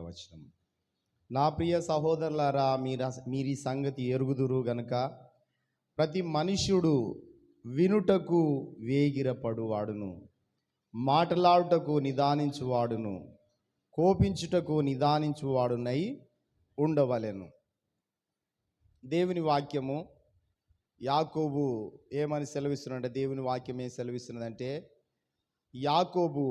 వచనం. నా ప్రియ సహోదరులారా, మీరీ సంగతి ఎరుగుదురు గనుక ప్రతి మనుష్యుడు వినుటకు వేగిరపడువాడును, మాటలాడుటకు నిదానించువాడును, కోపించుటకు నిదానించువాడునై ఉండవలెను. దేవుని వాక్యము యాకోబు ఏమని సెలవిస్తున్నదంటే, దేవుని వాక్యం ఏం సెలవిస్తున్నదంటే, యాకోబు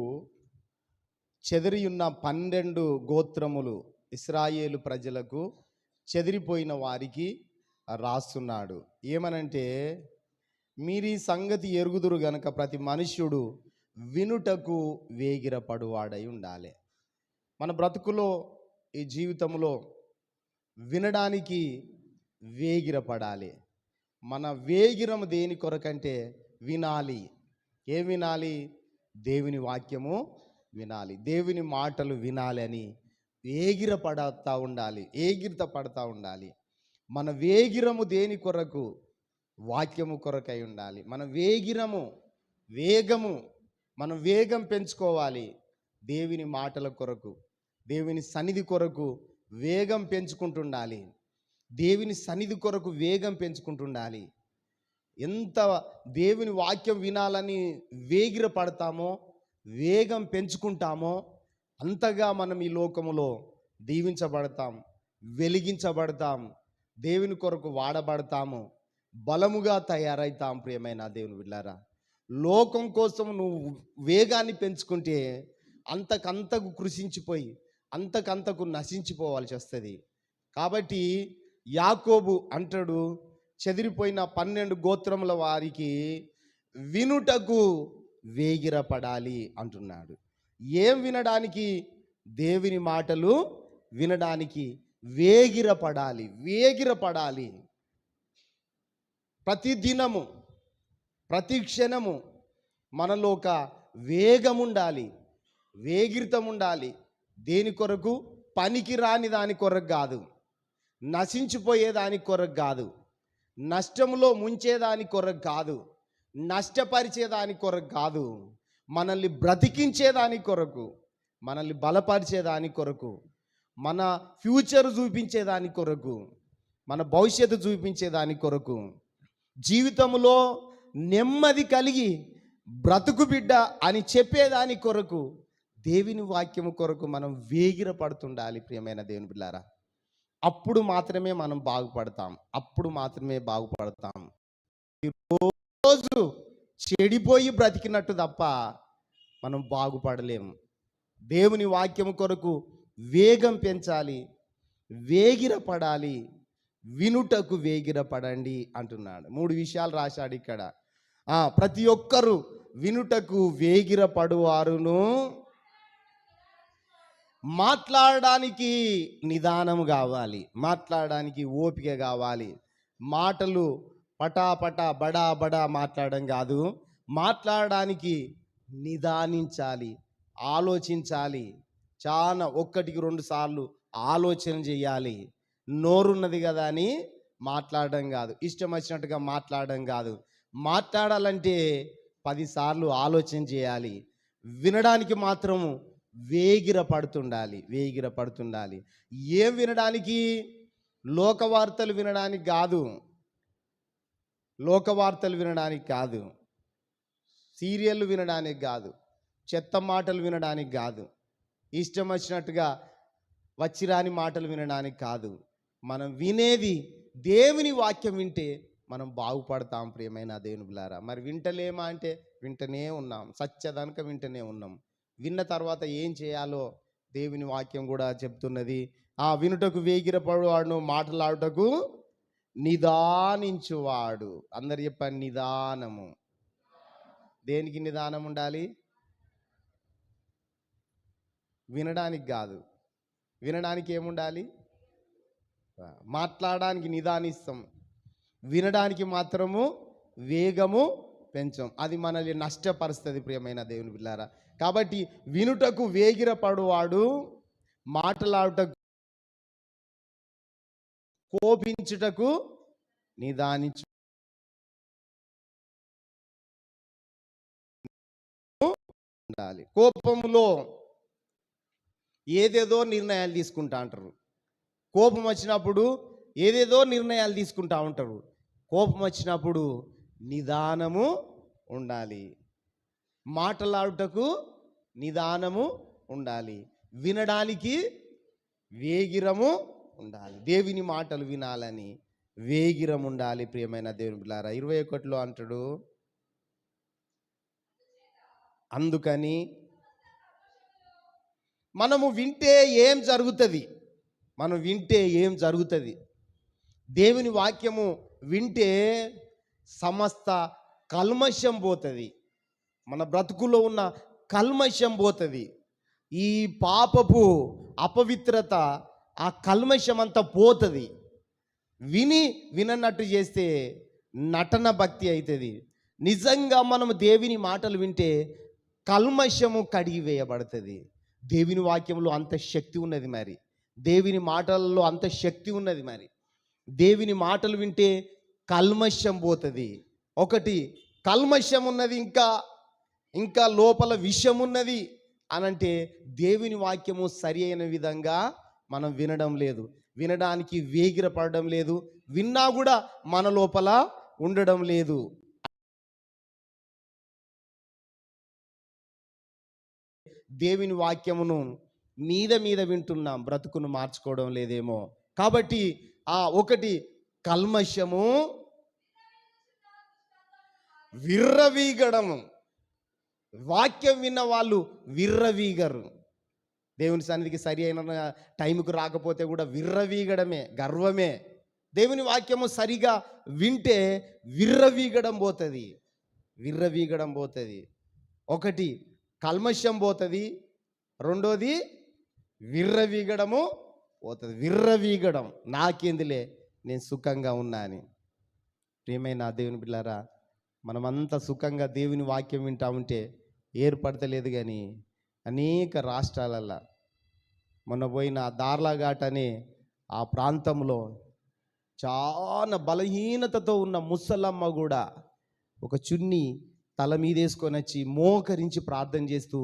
చెదిరియున్న 12 గోత్రములు ఇశ్రాయేలు ప్రజలకు చెదిరిపోయిన వారికి రాస్తున్నాడు. ఏమనంటే, మీరీ సంగతి ఎరుగుదురు గనక ప్రతి మనుష్యుడు వినుటకు వేగిరపడువాడై ఉండాలి. మన బ్రతుకులో, ఈ జీవితంలో వినడానికి వేగిరపడాలి. మన వేగిరము దేని కొరకంటే వినాలి. ఏం వినాలి? దేవుని వాక్యము వినాలి, దేవుని మాటలు వినాలి అని వేగిర పడతా ఉండాలి. మన వేగిరము దేని కొరకు? వాక్యము కొరకై ఉండాలి. మన మనం వేగం పెంచుకోవాలి. దేవుని మాటల కొరకు, దేవుని సన్నిధి కొరకు వేగం పెంచుకుంటుండాలి. దేవుని సన్నిధి కొరకు వేగం పెంచుకుంటుండాలి. ఎంత దేవుని వాక్యం వినాలని వేగిర పడతామో, వేగం పెంచుకుంటామో, అంతగా మనం ఈ లోకములో దీవించబడతాం, వెలిగించబడతాం, దేవుని కొరకు వాడబడతాము, బలముగా తయారైతాం. ప్రియమైన దేవుని బిడ్డలారా, లోకం కోసం నువ్వు వేగాన్ని పెంచుకుంటే అంతకంతకు కృషించిపోయి అంతకంతకు నశించిపోవాల్సి వస్తుంది. కాబట్టి యాకోబు అంటాడు, చెదిరిపోయిన 12 గోత్రముల వారికి వినుటకు వేగిరపడాలి అంటున్నాడు. ఏం వినడానికి? దేవుని మాటలు వినడానికి వేగిరపడాలి. ప్రతి దినము, ప్రతి క్షణము మనలో ఒక వేగముండాలి, వేగిరితం ఉండాలి. దేని కొరకు? పనికి రాని దాని కొరకు కాదు, నశించిపోయేదాని కొరకు కాదు, నష్టములో ముంచేదాని కొరకు కాదు, నష్టపరిచేదాని కొరకు కాదు, మనల్ని బ్రతికించేదాని కొరకు, మనల్ని బలపరిచేదాని కొరకు, మన ఫ్యూచర్ చూపించేదాని కొరకు, మన భవిష్యత్తు చూపించేదాని కొరకు, జీవితంలో నెమ్మది కలిగి బ్రతుకు బిడ్డ అని చెప్పేదాని కొరకు, దేవుని వాక్యము కొరకు మనం వేగిర పడుతుండాలి. ప్రియమైన దేవుని బిడ్డారా, అప్పుడు మాత్రమే మనం బాగుపడతాం. ఈరోజు చెడిపోయి బ్రతికినట్టు తప్ప మనం బాగుపడలేము. దేవుని వాక్యము కొరకు వేగం పెంచాలి, వేగిరపడాలి, వినుటకు వేగిరపడండి అంటున్నాడు. 3 విషయాలు రాశాడు ఇక్కడ. ప్రతి ఒక్కరూ వినుటకు వేగిరపడువారును, మాట్లాడడానికి నిదానం కావాలి, మాట్లాడడానికి ఓపిక కావాలి. మాటలు పటాపటా బడా బడా మాట్లాడడం కాదు, మాట్లాడడానికి నిదానించాలి, ఆలోచించాలి. చాలా 1-2 సార్లు ఆలోచన చేయాలి. నోరున్నది కదా అని మాట్లాడడం కాదు, ఇష్టం వచ్చినట్టుగా మాట్లాడడం కాదు. మాట్లాడాలంటే 10 సార్లు ఆలోచన చేయాలి. వినడానికి మాత్రము వేగిర పడుతుండాలి. ఏం వినడానికి? లోకవార్తలు వినడానికి కాదు, సీరియళ్ళు వినడానికి కాదు, చెత్త మాటలు వినడానికి కాదు, ఇష్టం వచ్చినట్టుగా వచ్చిరాని మాటలు వినడానికి కాదు. మనం వినేది దేవుని వాక్యం వింటే మనం బాగుపడతాం. ప్రియమైన దేవుని బిడ్డలారా, మరి వింటలేమా అంటే వింటనే ఉన్నాం, సత్యదనక వింటనే ఉన్నాం. విన్న తర్వాత ఏం చేయాలో దేవుని వాక్యం కూడా చెప్తున్నది. వినుటకు వేగిరపడువాడు, మాటలాడుటకు నిదానించువాడు. అందరు చెప్పండి, నిదానము. దేనికి నిదానం ఉండాలి? వినడానికి కాదు. వినడానికి ఏముండాలి? మాట్లాడడానికి నిదానిస్తాం, వినడానికి మాత్రము వేగము పెంచం. అది మనల్ని నష్టపరుస్తుంది. ప్రియమైన దేవుని బిడ్డలారా, కాబట్టి వినుటకు వేగిరపడువాడు, మాటలాడుటకు, కోపించుటకు నిదానించు ఉండాలి. కోపములో ఏదేదో నిర్ణయాలు తీసుకుంటా అంటారు. కోపం వచ్చినప్పుడు ఏదేదో నిర్ణయాలు తీసుకుంటా ఉంటారు. కోపం వచ్చినప్పుడు నిదానము ఉండాలి. మాటలాడుటకు నిదానము ఉండాలి. వినడానికి వేగిరము ఉండాలి. దేవుని మాటలు వినాలని వేగిరం ఉండాలి. ప్రియమైన దేవుని బిడ్డలారా, 21లో అంటాడు, అందుకని మనము వింటే ఏం జరుగుతుంది? మనం వింటే ఏం జరుగుతుంది? దేవుని వాక్యము వింటే సమస్త కల్మషం పోతుంది. మన బ్రతుకులో ఉన్న కల్మషం పోతుంది. ఈ పాపపు అపవిత్రత, ఆ కల్మషం అంతా పోతుంది. వినన్నట్టు చేస్తే నటన భక్తి అవుతుంది. నిజంగా మనము దేవుని మాటలు వింటే కల్మషము కడిగి వేయబడుతుంది. దేవుని వాక్యంలో అంత శక్తి ఉన్నది. మరి దేవుని మాటల్లో అంత శక్తి ఉన్నది. మరి దేవుని మాటలు వింటే కల్మషం పోతుంది. ఒకటి కల్మషం ఉన్నది, ఇంకా లోపల విషం ఉన్నది అనంటే దేవుని వాక్యము సరి అయిన విధంగా మనం వినడం లేదు, వినడానికి వేగిరపడడం లేదు, విన్నా కూడా మన లోపల ఉండడం లేదు. దేవుని వాక్యమును మీద వింటున్నాం, బ్రతుకును మార్చుకోవడం లేదేమో. కాబట్టి ఒకటి కల్మషము, విర్రవీగడము. వాక్యం విన్న వాళ్ళు విర్రవీగరు. దేవుని సన్నిధికి సరి అయిన టైంకు రాకపోతే కూడా విర్రవీగడమే, గర్వమే. దేవుని వాక్యము సరిగా వింటే విర్రవీగడం పోతుంది. ఒకటి కల్మషం పోతుంది, రెండోది విర్రవీగడము పోతుంది. విర్రవీగడం, నాకేందిలే, నేను సుఖంగా ఉన్నా అని. ప్రియమైన దేవుని బిడ్డలారా, మనమంతా సుఖంగా దేవుని వాక్యం వింటా ఉంటే ఏర్పడతలేదు. కానీ అనేక రాష్ట్రాలల్లో, మొన్న పోయిన దార్లాఘాట్ అనే ఆ ప్రాంతంలో చాలా బలహీనతతో ఉన్న ముసలమ్మ కూడా ఒక చున్ని తల మీదేసుకొని వచ్చి మోకరించి ప్రార్థన చేస్తూ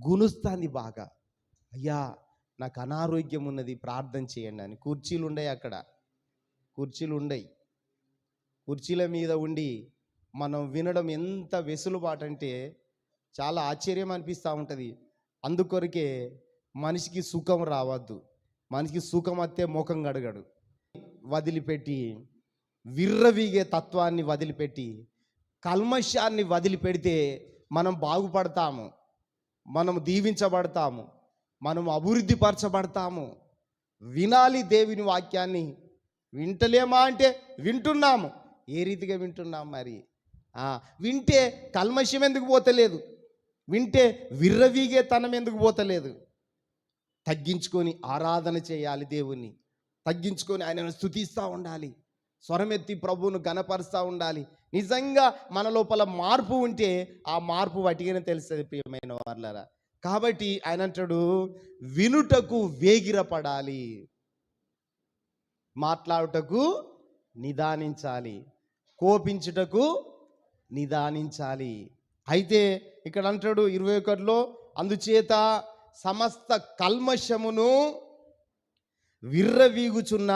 గునుస్తాంది బాగా. అయ్యా, నాకు అనారోగ్యం ఉన్నది, ప్రార్థన చేయండి అని. కుర్చీలు ఉండయి అక్కడ, కుర్చీల మీద ఉండి మనం వినడం ఎంత వెసులుబాటు అంటే చాలా ఆశ్చర్యం అనిపిస్తూ ఉంటుంది. అందుకొరకే మనిషికి సుఖం రావద్దు, మనిషికి సుఖం వస్తే ముఖం గడగడు. వదిలిపెట్టి విర్రవీగే తత్వాన్ని వదిలిపెట్టి కల్మషాన్ని వదిలిపెడితే మనం బాగుపడతాము, మనం దీవించబడతాము, మనం అభివృద్ధి పరచబడతాము. వినాలి దేవుని వాక్యాన్ని. వింటలేమా అంటే వింటున్నాము. ఏ రీతిగా వింటున్నాం? మరి వింటే కల్మషం ఎందుకు పోతలేదు? వింటే విర్రవీగే తనం ఎందుకు పోతలేదు? తగ్గించుకొని ఆరాధన చేయాలి, దేవుణ్ణి తగ్గించుకొని ఆయనను స్తుతిస్తూ ఉండాలి, స్వరమెత్తి ప్రభువును గణపరుస్తూ ఉండాలి. నిజంగా మన లోపల మార్పు ఉంటే ఆ మార్పు వాటిగానే తెలుస్తుంది. ప్రియమైన వారలారా, కాబట్టి ఆయన అంటాడు, వినుటకు వేగిరపడాలి, మాట్లాడుటకు నిదానించాలి, కోపించుటకు నిదానించాలి. అయితే ఇక్కడ అంటాడు 21లో, అందుచేత సమస్త కల్మషమును విర్రవీగుచున్న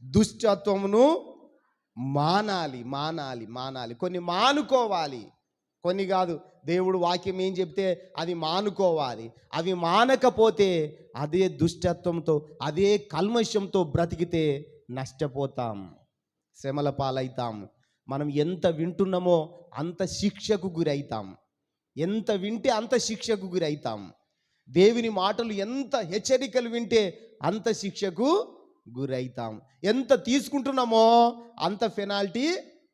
దుష్టత్వమును మానాలి. కొన్ని మానుకోవాలి, కొన్ని కాదు. దేవుడు వాక్యం ఏం చెప్తే అది మానుకోవాలి. అవి మానకపోతే అదే దుష్టత్వంతో, అదే కల్మషంతో బ్రతికితే నష్టపోతాం, శ్రమల పాలవుతాం. మనం ఎంత వింటున్నామో అంత శిక్షకు గురవుతాం. ఎంత వింటే అంత శిక్షకు గురవుతాం. దేవుని మాటలు ఎంత హెచ్చరికలు వింటే అంత శిక్షకు గురవుతాం. ఎంత తీసుకుంటున్నామో అంత పెనాల్టీ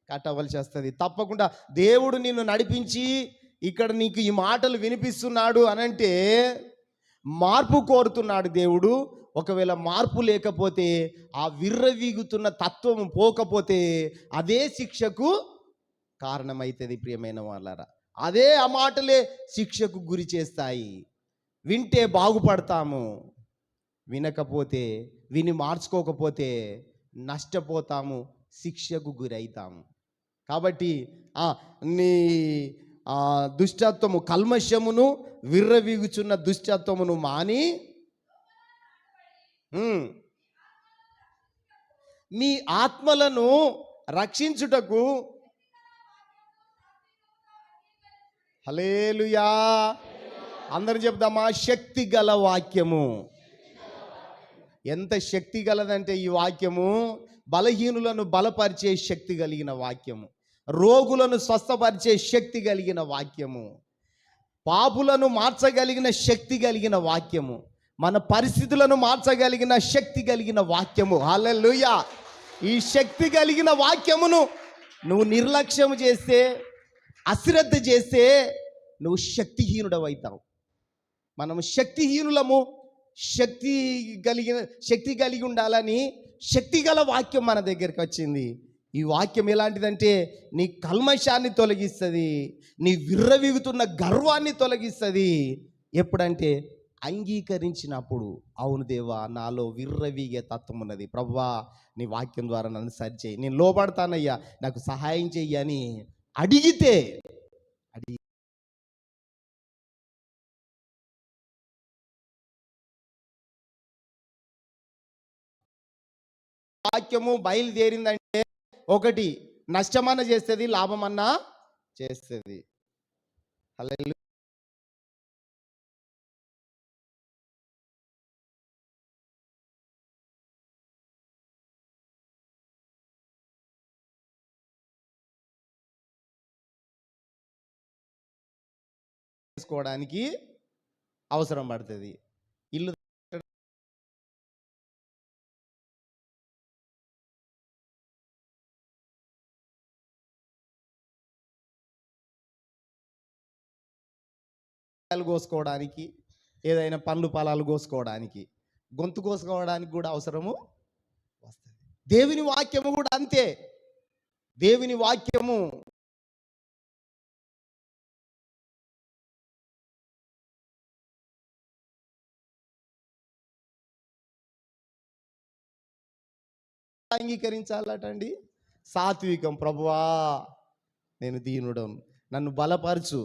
కట్టవలసి వస్తుంది. తప్పకుండా దేవుడు నిన్ను నడిపించి ఇక్కడ నీకు ఈ మాటలు వినిపిస్తున్నాడు అనంటే మార్పు కోరుతున్నాడు దేవుడు. ఒకవేళ మార్పు లేకపోతే, ఆ విర్రవీగుతున్న తత్వం పోకపోతే అదే శిక్షకు కారణమవుతుంది. ప్రియమైన వాళ్ళారా, అదే ఆ మాటలే శిక్షకు గురి చేస్తాయి. వింటే బాగుపడతాము, వినకపోతే, విని మార్చుకోకపోతే నష్టపోతాము, శిక్షకు గురవుతాము. కాబట్టి నీ దుష్టత్వము, కల్మషమును, విర్రవీగుచున్న దుష్టత్వమును మాని మీ ఆత్మలను రక్షించుటకు. హల్లెలూయా. అందరూ చెప్దామా? శక్తి గల వాక్యము. ఎంత శక్తి గలదంటే ఈ వాక్యము, బలహీనులను బలపరిచే శక్తి కలిగిన వాక్యము, రోగులను స్వస్థపరిచే శక్తి కలిగిన వాక్యము, పాపులను మార్చగలిగిన శక్తి కలిగిన వాక్యము, మన పరిస్థితులను మార్చగలిగిన శక్తి కలిగిన వాక్యము. హల్లెలూయా. ఈ శక్తి కలిగిన వాక్యమును నువ్వు నిర్లక్ష్యం చేస్తే, అశ్రద్ధ చేస్తే నువ్వు శక్తిహీనుడవైతావు. మనము శక్తిహీనులము. శక్తి కలిగి ఉండాలని శక్తి గల వాక్యం మన దగ్గరికి వచ్చింది. ఈ వాక్యం ఎలాంటిదంటే నీ కల్మషాన్ని తొలగిస్తుంది, నీ విర్రవీగుతున్న గర్వాన్ని తొలగిస్తుంది. ఎప్పుడంటే అంగీకరించినప్పుడు. అవును దేవా, నాలో విర్రవీగే తత్వం ఉన్నది, ప్రభువా నీ వాక్యం ద్వారా నన్ను సరిచేయి, నేను లోబడతానయ్యా, నాకు సహాయం చెయ్యి అని అడిగితే, వాక్యము బయలుదేరిందంటే ఒకటి నష్టమన్నా చేస్తుంది, లాభమన్నా చేస్తుంది. హల్లెలూయా. చేసుకోవడానికి అవసరం పడుతుంది. ఇల్లు కోసుకోవడానికి, ఏదైనా పండ్లు పొలాలు కోసుకోవడానికి, గొంతు కోసుకోవడానికి కూడా అవసరము వస్తుంది. దేవుని వాక్యము కూడా అంతే. దేవుని వాక్యము అంగీకరించాలటండి. సాత్వికం. ప్రభువా నేను దీనుడను, నన్ను బలపరచు,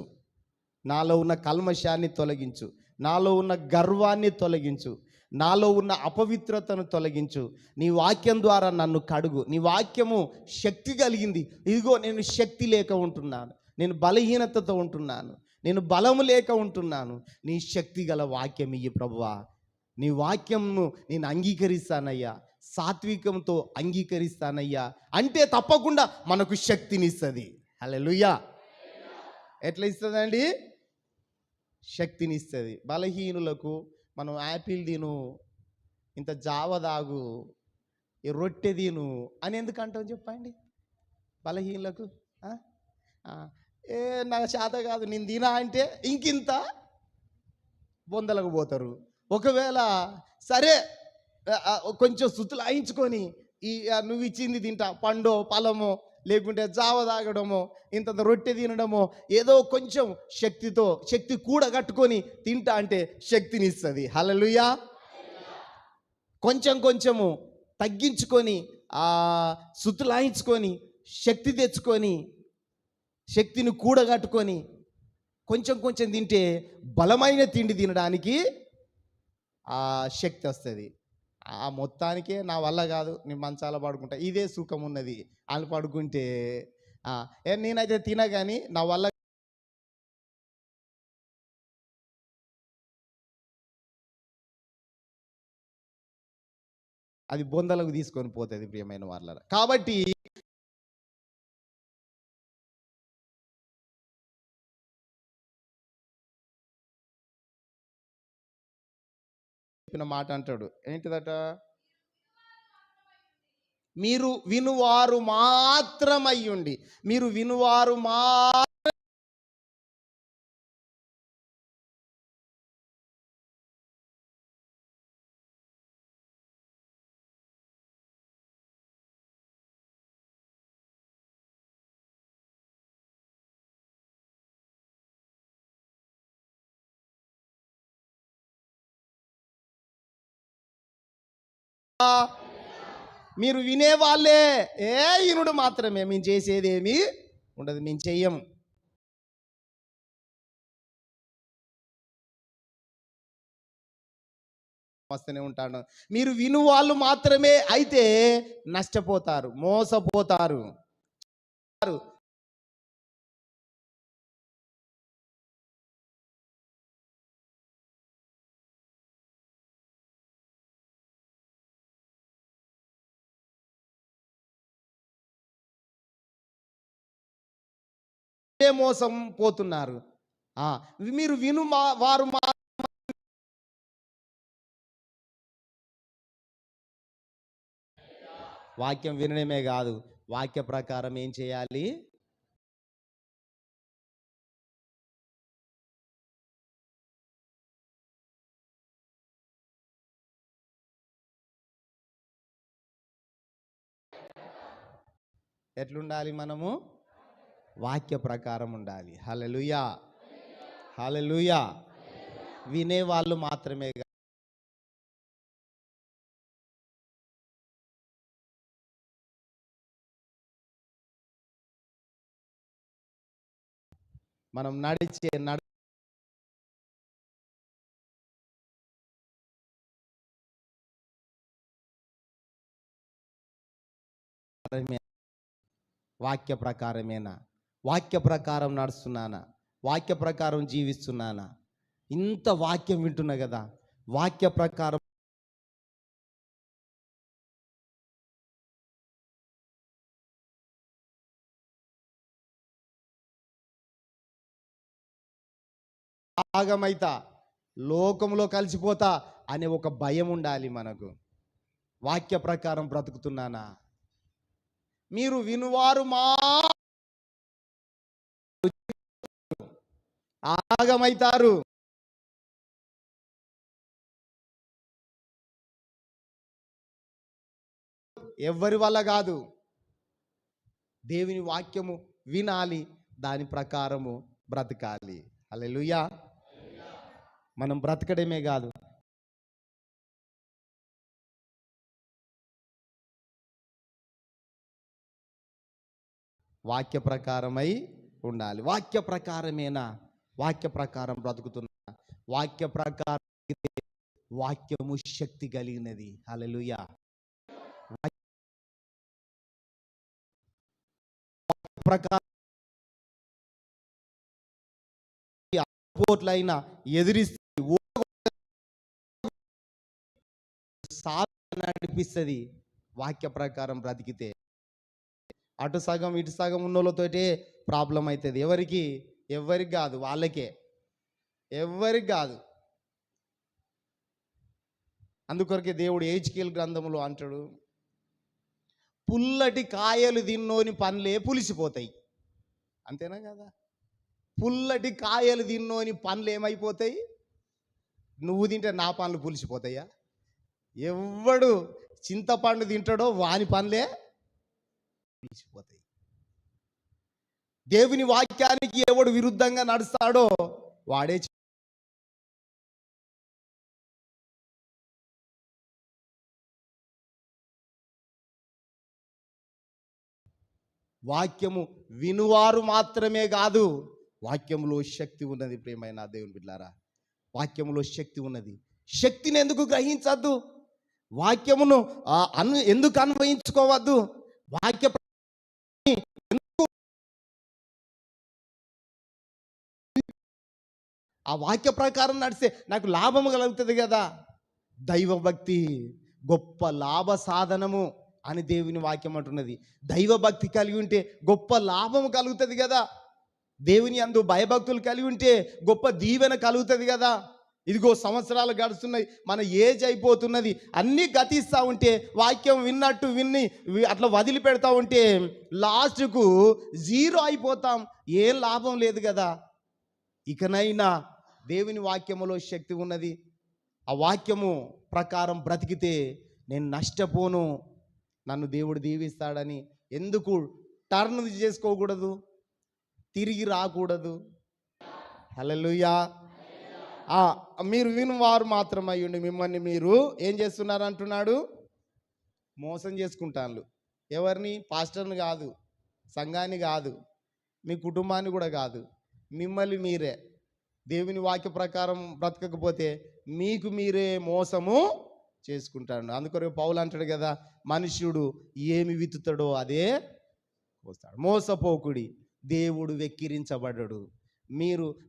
నాలో ఉన్న కల్మషాన్ని తొలగించు, నాలో ఉన్న గర్వాన్ని తొలగించు, నాలో ఉన్న అపవిత్రతను తొలగించు, నీ వాక్యం ద్వారా నన్ను కడుగు. నీ వాక్యము శక్తి కలిగింది. ఇదిగో నేను శక్తి లేక ఉంటున్నాను, నేను బలహీనతతో ఉంటున్నాను, నేను బలము లేక ఉంటున్నాను, నీ శక్తి గల వాక్యం ఇయ్యి ప్రభువా. నీ వాక్యంను నేను అంగీకరిస్తానయ్యా, సాత్వికంతో అంగీకరిస్తానయ్యా అంటే తప్పకుండా మనకు శక్తినిస్తుంది. హల్లెలూయా. ఎట్లా ఇస్తుందండి? శక్తినిస్తుంది. బలహీనులకు మనం యాపిల్ తిను, ఇంత జావ తాగు, ఈ రొట్టె తిను అని ఎందుకు అంటాం చెప్పండి? బలహీనులకు నాకు చేత కాదు నేను తినా అంటే ఇంకింత బొందలకు పోతారు. ఒకవేళ సరే కొంచెం సుతులాయించుకొని నువ్వు ఇచ్చింది తింటా, పండో ఫలమో లేకుంటే జావ తాగడమో, ఇంత రొట్టె తినడమో, ఏదో కొంచెం శక్తి కూడగట్టుకొని తింటా అంటే శక్తినిస్తుంది. హల్లెలూయా. కొంచెము తగ్గించుకొని సుతులాయించుకొని శక్తి తెచ్చుకొని శక్తిని కూడగట్టుకొని కొంచెం తింటే బలమైన తిండి తినడానికి శక్తి వస్తుంది. మొత్తానికే నా వల్ల కాదు, నేను మంచాల పడుకుంటా, ఇదే సుఖం ఉన్నది అని పడుకుంటే నేనైతే తిన కానీ నా వల్ల అది బొందలకు తీసుకొని పోతుంది ప్రియమైన వాళ్ళ. కాబట్టి మాట అంటాడు ఏంటిదట? మీరు వినువారు మాత్రమయ్యుండి, మీరు వినువారు మీరు వినేవాళ్ళే. ఇనుడు మాత్రమే, మేము చేసేది ఏమీ ఉండదు, మేము చెయ్యం. వస్తూనే ఉంటాను. మీరు విను వాళ్ళు మాత్రమే అయితే నష్టపోతారు, మోసపోతారు. మోసం పోతున్నారు. ఆ, మీరు విను వారు వాక్యం వినడమే కాదు, వాక్య ప్రకారం ఏం చేయాలి? ఎట్లుండాలి? మనము వాక్య ప్రకారం ఉండాలి. హల్లెలూయా, హల్లెలూయా. వినే వాళ్ళు మాత్రమే మనం నడిచే వాక్య ప్రకారమేనా? వాక్య ప్రకారం నడుస్తున్నానా? వాక్య ప్రకారం జీవిస్తున్నానా? ఇంత వాక్యం వింటున్నా కదా, వాక్య ప్రకారం భాగమైతా, లోకంలో కలిసిపోతా అనే ఒక భయం ఉండాలి మనకు. వాక్య ప్రకారం బ్రతుకుతున్నానా? మీరు వినువారు ఆగమైతారు. ఎవరి వల్ల కాదు. దేవుని వాక్యము వినాలి, దాని ప్రకారము బ్రతకాలి. హల్లెలూయా. మనం బ్రతకడమే కాదు, వాక్య ప్రకారమై ఉండాలి. వాక్య ప్రకారమేనా? వాక్య ప్రకారం బ్రతుకుతున్నా? వాక్య ప్రకారం, వాక్యము శక్తి కలిగినది. హల్లెలూయా. ప్రకారం పోట్లైనా ఎదిరిస్తే నడిపిస్తుంది. వాక్య ప్రకారం బ్రతికితే అటు సగం ఇటు సగం ఉన్నోళ్ళతోటే ప్రాబ్లం అవుతుంది. ఎవరికి కాదు, వాళ్ళకే, ఎవరికి కాదు. అందుకొరకే దేవుడు హెజ్కేలు గ్రంథంలో అంటాడు, పుల్లటి కాయలు తిన్నోని పండ్లే పులిసిపోతాయి. అంతేనా కదా? పుల్లటి కాయలు తిన్నోని పండ్లు ఏమైపోతాయి? నువ్వు తింటే నా పండ్లు పులిసిపోతాయా? ఎవడు చింతపండు తింటాడో వాని పండ్లే పులిసిపోతాయి. దేవుని వాక్యానికి ఎవడు విరుద్ధంగా నడుస్తాడో వాడే. వాక్యము వినువారు మాత్రమే కాదు, వాక్యములో శక్తి ఉన్నది. ప్రియమైన దేవుని బిడ్డలారా, వాక్యములో శక్తి ఉన్నది. శక్తిని ఎందుకు గ్రహించద్దు? వాక్యమును ఎందుకు అన్వయించుకోవద్దు? వాక్య ఆ వాక్య ప్రకారం నడిస్తే నాకు లాభము కలుగుతుంది కదా. దైవభక్తి గొప్ప లాభ సాధనము అని దేవుని వాక్యం అంటున్నది. దైవభక్తి కలిగి ఉంటే గొప్ప లాభము కలుగుతుంది కదా. దేవుని అందు భయభక్తులు కలిగి ఉంటే గొప్ప దీవెన కలుగుతుంది కదా. ఇదిగో సంవత్సరాలు గడుస్తున్నాయి, మన ఏజ్ అయిపోతున్నది, అన్నీ గతిస్తూ ఉంటే, వాక్యం విన్నట్టు విన్ని అట్లా వదిలిపెడతా ఉంటే లాస్ట్కు జీరో అయిపోతాం. ఏం లాభం లేదు కదా. ఇకనైనా దేవుని వాక్యములో శక్తి ఉన్నది. ఆ వాక్యము ప్రకారం బ్రతికితే నేను నష్టపోను, నన్ను దేవుడు దీవిస్తాడని ఎందుకు టర్న్ చేసుకోకూడదు? తిరిగి రాకూడదు. హల్లెలూయా. మీరు వినువారు మాత్రం అయ్యుండి మిమ్మల్ని మీరు ఏం చేస్తున్నారు అంటున్నాడు? మోసం చేసుకుంటాను. ఎవరిని? పాస్టర్ని కాదు, సంఘాన్ని కాదు, మీ కుటుంబాన్ని కూడా కాదు, మిమ్మల్ని మీరే. దేవుని వాక్య ప్రకారం బ్రతకకపోతే మీకు మీరే మోసము చేసుకుంటాడు. అందుకొరకు పౌలు అంటాడు కదా, మనుష్యుడు ఏమి విత్తుతాడో అదే కోస్తాడు. మోసపోకుడి, దేవుడు వెక్కిరించబడడు.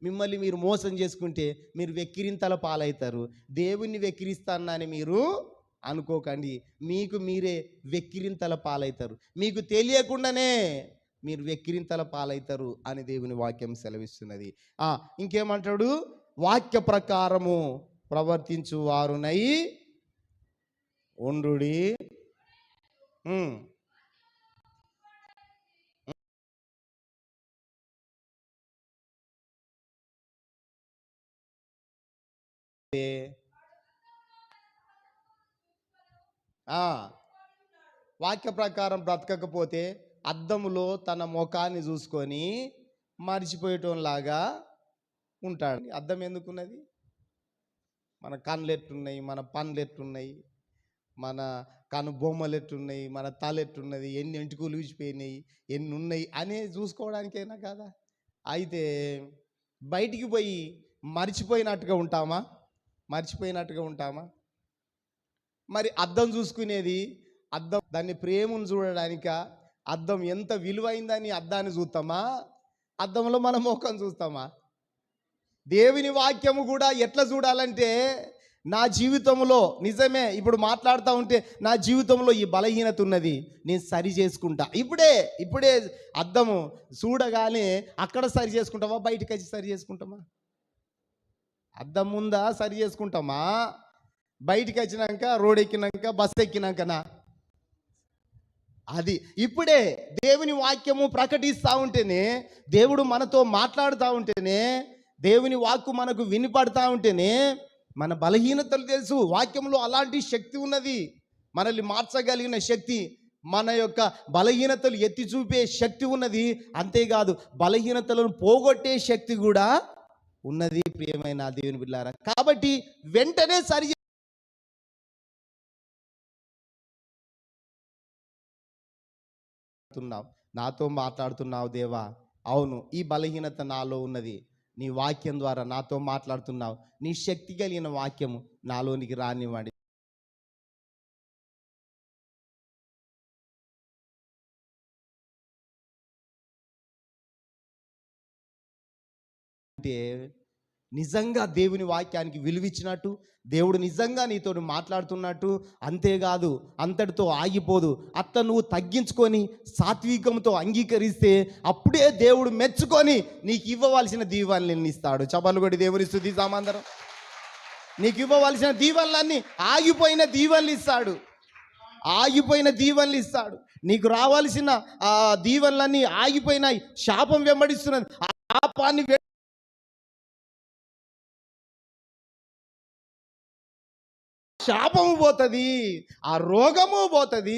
మిమ్మల్ని మీరు మోసం చేసుకుంటే మీరు వెక్కిరింతల పాలవుతారు. దేవుణ్ణి వెక్కిరిస్తానని మీరు అనుకోకండి, మీకు మీరే వెక్కిరింతల పాలవుతారు. మీకు తెలియకుండానే మీరు వెక్కిరింతల పాలవుతారు అని దేవుని వాక్యం సెలవిస్తున్నది. ఇంకేమంటాడు? వాక్య ప్రకారము ప్రవర్తించు వారునై ఉండుడి. వాక్య ప్రకారం బ్రతకకపోతే అద్దములో తన ముఖాన్ని చూసుకొని మర్చిపోయేటోలాగా ఉంటాడు. అద్దం ఎందుకున్నది? మన కళ్ళు ఎట్టున్నాయి, మన పనులు ఎట్టున్నాయి, మన కను బొమ్మలు ఎట్టున్నాయి, మన తల ఎట్టున్నది, ఎన్ని ఎంటుకలు ఊసిపోయినాయి, ఎన్ని ఉన్నాయి అనేది చూసుకోవడానికైనా కదా. అయితే బయటికి పోయి మర్చిపోయినట్టుగా ఉంటామా? మరి అద్దం చూసుకునేది, అద్దం దాన్ని ప్రేమను చూడడానిక? అద్దం ఎంత విలువైందని అద్దాన్ని చూస్తామా? అద్దంలో మన ముఖం చూస్తామా? దేవుని వాక్యము కూడా ఎట్లా చూడాలంటే, నా జీవితంలో నిజమే ఇప్పుడు మాట్లాడుతూ ఉంటే నా జీవితంలో ఈ బలహీనత ఉన్నది, నేను సరి చేసుకుంటా. ఇప్పుడే అద్దము చూడగానే అక్కడ సరి చేసుకుంటావా, బయటకు వచ్చి సరి చేసుకుంటామా? అద్దం ముందా సరి చేసుకుంటామా, బయటికి వచ్చినాక, రోడ్ ఎక్కినాక, బస్సు ఎక్కినాకనా? అది ఇప్పుడే దేవుని వాక్యము ప్రకటిస్తూ ఉంటేనే, దేవుడు మనతో మాట్లాడుతూ ఉంటేనే, దేవుని వాక్కు మనకు వినిపడతా ఉంటేనే మన బలహీనతలు తెలుసు. వాక్యంలో అలాంటి శక్తి ఉన్నది, మనల్ని మార్చగలిగిన శక్తి, మన యొక్క బలహీనతలు ఎత్తి చూపే శక్తి ఉన్నది. అంతేకాదు బలహీనతలను పోగొట్టే శక్తి కూడా ఉన్నది. ప్రియమైన దేవుని బిడ్డలారా, కాబట్టి వెంటనే సరి నాతో మాట్లాడుతున్నావు దేవా. అవును, ఈ బలహీనత నాలో ఉన్నది, నీ వాక్యం ద్వారా నాతో మాట్లాడుతున్నావు. నీ శక్తి కలిగిన వాక్యము నాలోనికి రానివ్వండి. అంటే నిజంగా దేవుని వాక్యానికి విలువిచ్చినట్టు, దేవుడు నిజంగా నీతో మాట్లాడుతున్నట్టు. అంతేకాదు అంతటితో ఆగిపోదు. నువ్వు తగ్గించుకొని సాత్వికంతో అంగీకరిస్తే అప్పుడే దేవుడు మెచ్చుకొని నీకు ఇవ్వవలసిన దీవెనలు ఇస్తాడు. చపలు కొడి దేవుని స్తుతి సామందరం. నీకు ఇవ్వవలసిన దీవెనలన్నీ ఆగిపోయిన దీవెనలు ఇస్తాడు. నీకు రావాల్సిన దీవెనలన్నీ ఆగిపోయినాయి, శాపం వెంబడిస్తున్నది. ఆ శాపాన్ని శాపము పోతుంది, ఆ రోగము పోతుంది,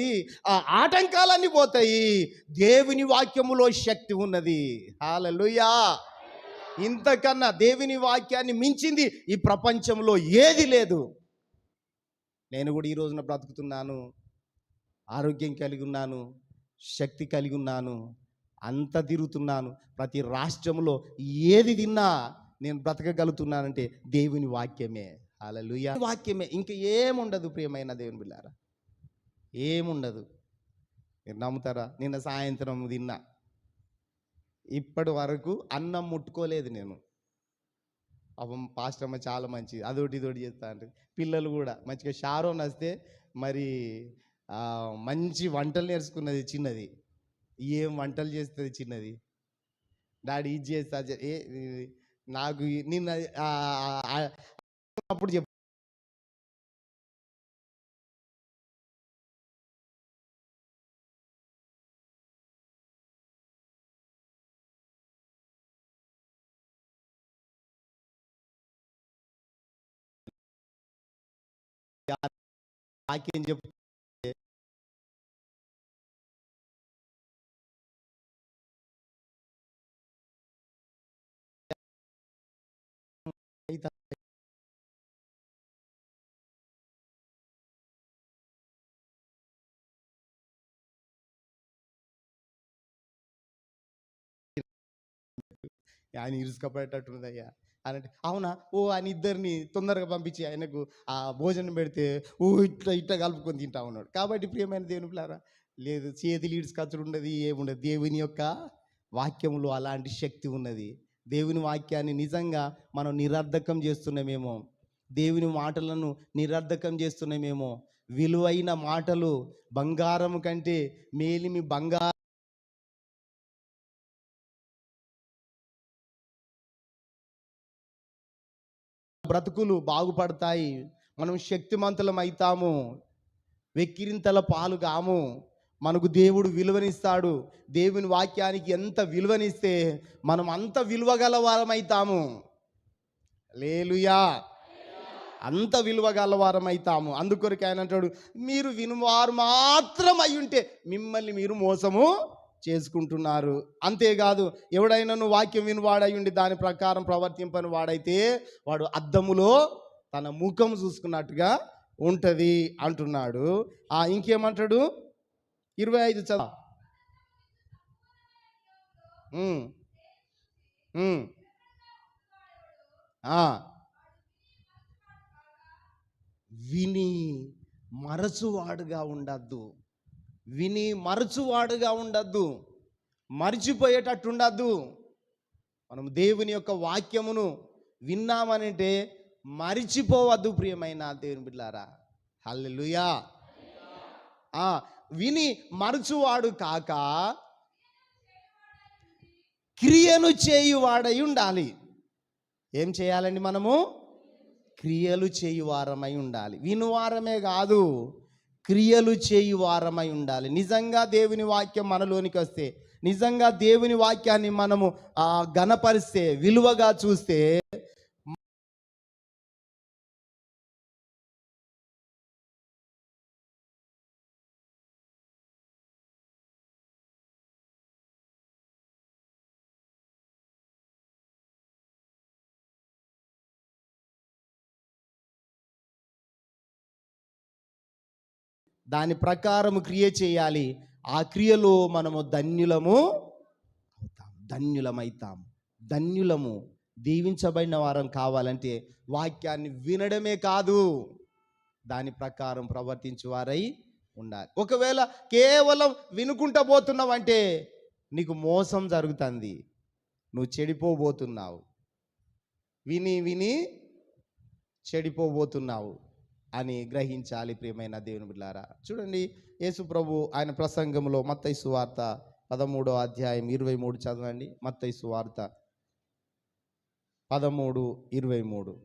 ఆ ఆటంకాలన్నీ పోతాయి. దేవుని వాక్యములో శక్తి ఉన్నది. హల్లెలూయా. ఇంతకన్నా దేవుని వాక్యాన్ని మించింది ఈ ప్రపంచంలో ఏది లేదు. నేను కూడా ఈ రోజున బ్రతుకుతున్నాను, ఆరోగ్యం కలిగి ఉన్నాను, శక్తి కలిగి ఉన్నాను, అంత తిరుగుతున్నాను. ప్రతి రాష్ట్రంలో ఏది తిన్నా నేను బ్రతకగలుగుతున్నానంటే దేవుని వాక్యమే. హల్లెలూయా. వాక్యమే, ఇంక ఏముండదు. ప్రియమైన దేవుని బిడ్డలారా, ఏముండదు. మీరు నమ్ముతారా? నిన్న సాయంత్రం తిన్నా, ఇప్పటి వరకు అన్నం ముట్టుకోలేదు నేను. పాపం పాస్టమ్మ చాలా మంచిది, అదొకటి ఇదొకటి చేస్తా అంటే. పిల్లలు కూడా మంచిగా షారోన్ వస్తే మరి మంచి వంటలు నేర్చుకున్నది చిన్నది. ఏం వంటలు చేస్తుంది చిన్నది. డాడీ ఇది చేస్తా, నాకు నిన్న అప్పుడు చెప్పు, నాకేం చెప్పు, ఆయన ఇరుసుకపోయేటట్టున్నదయ్యా. అనంటే అవునా ఓ అని ఇద్దరిని తొందరగా పంపించి ఆయనకు ఆ భోజనం పెడితే ఓ ఇట్లా ఇట్లా కలుపుకొని తింటా ఉన్నాడు. కాబట్టి ప్రియమైన దేవుని పిల్లారా, లేదు చేతులు ఈడ్చుకచ్చుడు ఉండదు, ఏముండదు. దేవుని యొక్క వాక్యములో అలాంటి శక్తి ఉన్నది. దేవుని వాక్యాన్ని నిజంగా మనం నిరర్ధకం చేస్తున్నామేమో, దేవుని మాటలను నిరర్ధకం చేస్తున్నామేమో. విలువైన మాటలు బంగారం కంటే మేలిమి బంగారం బ్రతుకులు బాగుపడతాయి. మనం శక్తిమంతులం అవుతాము, వెక్కిరింతల పాలు కాము. మనకు దేవుడు విలువనిస్తాడు. దేవుని వాక్యానికి ఎంత విలువనిస్తే మనం అంత విలువ గల వారమవుతాము. హల్లెలూయా. అంత విలువ గలవారం అవుతాము. అందుకొరకు ఆయన అంటాడు, మీరు వినువారు మాత్రం అయి ఉంటే మిమ్మల్ని మీరు మోసము చేసుకుంటున్నారు. అంతేకాదు, ఎవడైనా వాక్యం వినువాడై ఉండి దాని ప్రకారం ప్రవర్తింపని వాడైతే వాడు అద్దములో తన ముఖం చూసుకున్నట్టుగా ఉంటుంది అంటున్నాడు. ఇంకేమంటాడు? 25 చదువు. ఉమ్, ఉమ్, ఆ. విని మరచువాడుగా ఉండద్దు. విని మరచువాడుగా ఉండద్దు. మరిచిపోయేటట్టు ఉండద్దు. మనం దేవుని యొక్క వాక్యమును విన్నామనంటే మరిచిపోవద్దు ప్రియమైన దేవుని బిడ్డలారా. హల్లెలూయా. విని మరచువాడు కాక క్రియను చేయువాడై ఉండాలి. ఏం చేయాలండి? మనము క్రియలు చేయువారమై ఉండాలి. వినువారమే కాదు, క్రియలు చేయువారమై ఉండాలి. నిజంగా దేవుని వాక్యం మనలోనికి వస్తే, నిజంగా దేవుని వాక్యాన్ని మనము ఘనపరిస్తే, విలువగా చూస్తే, దాని ప్రకారము క్రియ చేయాలి. ఆ క్రియలో మనము ధన్యులమవుతాం. ధన్యులము, దీవించబడిన వారం కావాలంటే వాక్యాన్ని వినడమే కాదు, దాని ప్రకారం ప్రవర్తించే వారై ఉండాలి. ఒకవేళ కేవలం వినుకుంటా పోతున్నావంటే నీకు మోసం జరుగుతుంది, నువ్వు చెడిపోబోతున్నావు. విని విని చెడిపోబోతున్నావు అని గ్రహించాలి ప్రియమైన దేవుని బిడ్డలారా. చూడండి, యేసు ప్రభు ఆయన ప్రసంగంలో మత్తయి సువార్త 13వ అధ్యాయం 23 చదవండి. మత్తయి సువార్త 13:23.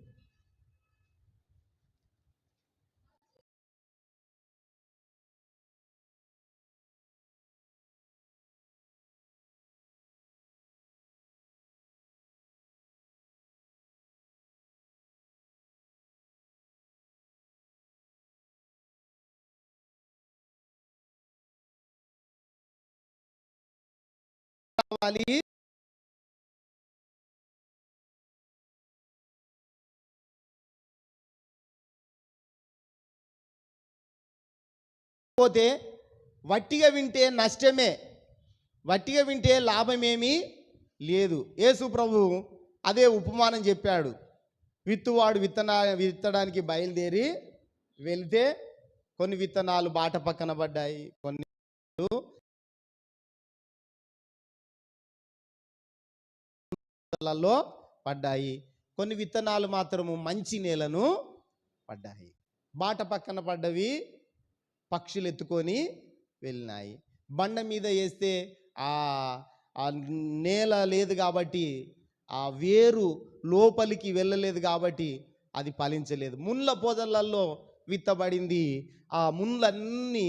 పోతే వట్టిగా వింటే నష్టమే, వట్టిగా వింటే లాభమేమీ లేదు. యేసు ప్రభు అదే ఉపమానం చెప్పాడు. విత్తువాడు విత్తడానికి బయలుదేరి వెళ్తే కొన్ని విత్తనాలు బాట పక్కన పడ్డాయి, కొన్ని లలో పడ్డాయి, కొన్ని విత్తనాలు మాత్రము మంచి నేలను పడ్డాయి. బాట పక్కన పడ్డవి పక్షులు ఎత్తుకొని వెళ్ళినాయి. బండ మీద వేస్తే ఆ నేల లేదు కాబట్టి, ఆ వేరు లోపలికి వెళ్ళలేదు కాబట్టి అది ఫలించలేదు. ముళ్ళ పొదలలో విత్తబడింది, ఆ ముళ్ళన్నీ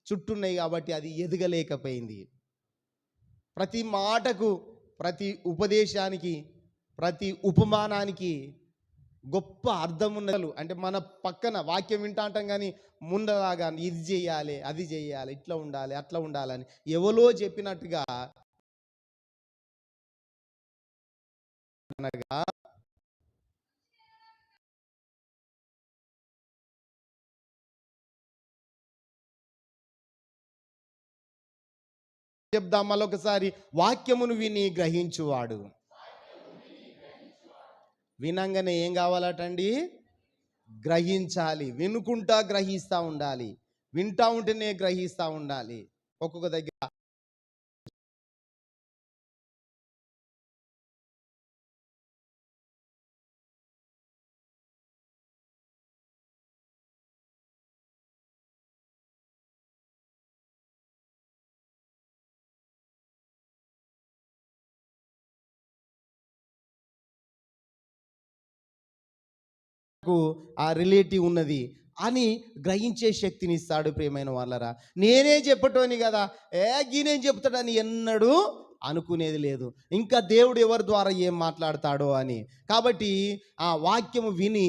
చుట్టున్నాయి కాబట్టి అది ఎదగలేకపోయింది. ప్రతి మాటకు, ప్రతి ఉపదేశానికి, ప్రతి ఉపమానానికి గొప్ప అర్థం ఉన్నది. అంటే మన పక్కన వాక్యం వింటా అంటాం కానీ ముందలాగా ఇది చేయాలి, అది చేయాలి, ఇట్లా ఉండాలి, అట్లా ఉండాలని ఎవరో చెప్పినట్టుగా అనగా చెప్దాం మళ్ళొకసారి. వాక్యమును విని గ్రహించువాడు వినంగానే ఏం కావాలటండి? గ్రహించాలి. వినుకుంటా గ్రహిస్తూ ఉండాలి. వింటా ఉంటేనే గ్రహిస్తూ ఉండాలి. ఒక్కొక్క దగ్గర ఆ రిలేటివ్ ఉన్నది అని గ్రహించే శక్తిని ఇస్తాడు ప్రియమైన వాళ్ళరా. నేనే చెప్పటోని కదా, గీనేం చెప్తాడని ఎన్నడూ అనుకునేది లేదు. ఇంకా దేవుడు ఎవరి ద్వారా ఏం మాట్లాడతాడో అని. కాబట్టి ఆ వాక్యము విని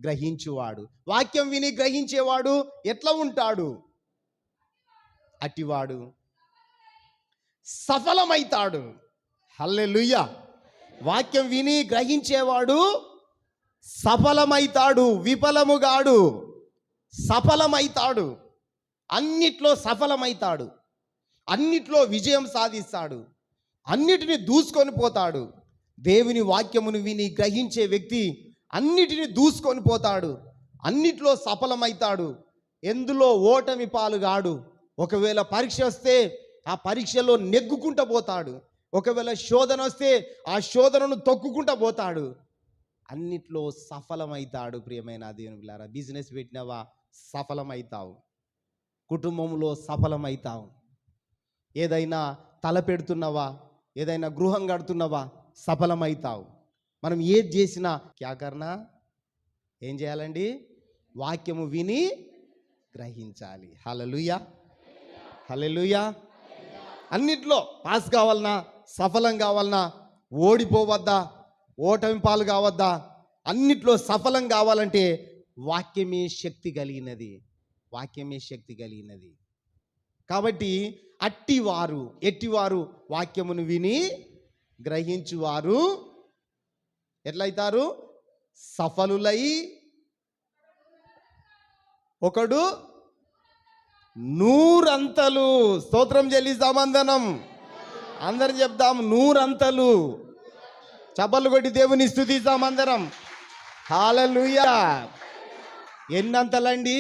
గ్రహించువాడు, వాక్యం విని గ్రహించేవాడు ఎట్లా ఉంటాడు? అటివాడు సఫలమైతాడు. హల్లెలూయా. వాక్యం విని గ్రహించేవాడు సఫలమైతాడు, విఫలముగాడు, సఫలమైతాడు. అన్నిట్లో సఫలమైతాడు, అన్నిట్లో విజయం సాధిస్తాడు, అన్నిటిని దూసుకొని పోతాడు. దేవుని వాక్యమును విని గ్రహించే వ్యక్తి అన్నిటిని దూసుకొని పోతాడు, అన్నిట్లో సఫలమైతాడు, ఎందులో ఓటమి పాలుగాడు. ఒకవేళ పరీక్ష వస్తే ఆ పరీక్షలో నెగ్గుకుంటూ పోతాడు, ఒకవేళ శోధన వస్తే ఆ శోధనను తొక్కుకుంటూ పోతాడు, అన్నిట్లో సఫలమైతాడు. ప్రియమైన దేవుని బిడ్డలారా, బిజినెస్ పెట్టినవా సఫలమైతావు, కుటుంబంలో సఫలమైతావు, ఏదైనా తలపెడుతున్నవా, ఏదైనా గృహం కడుతున్నవా సఫలమైతావు. మనం ఏది చేసినా క్యాకర్నా ఏం చేయాలండి? వాక్యము విని గ్రహించాలి. హల్లెలూయా, హల్లెలూయా. అన్నిట్లో పాస్ కావాలన్నా, సఫలం కావాలన్నా, ఓడిపోవద్దా, ఓటమి పాలు కావద్దా, అన్నిట్లో సఫలం కావాలంటే వాక్యమే శక్తి కలిగినది, వాక్యమే శక్తి కలిగినది. కాబట్టి అట్టివారు ఎట్టివారు వాక్యమును విని గ్రహించువారు ఎట్లయితారు? సఫలులై ఒకడు నూరంతలు. స్తోత్రం చెల్లిస్తాం అందరం, అందరం చెప్దాం నూరంతలు. చప్పట్లు కొట్టి దేవుని స్తుతిస్తాం అందరం. హల్లెలూయా. ఎన్నంతలండి?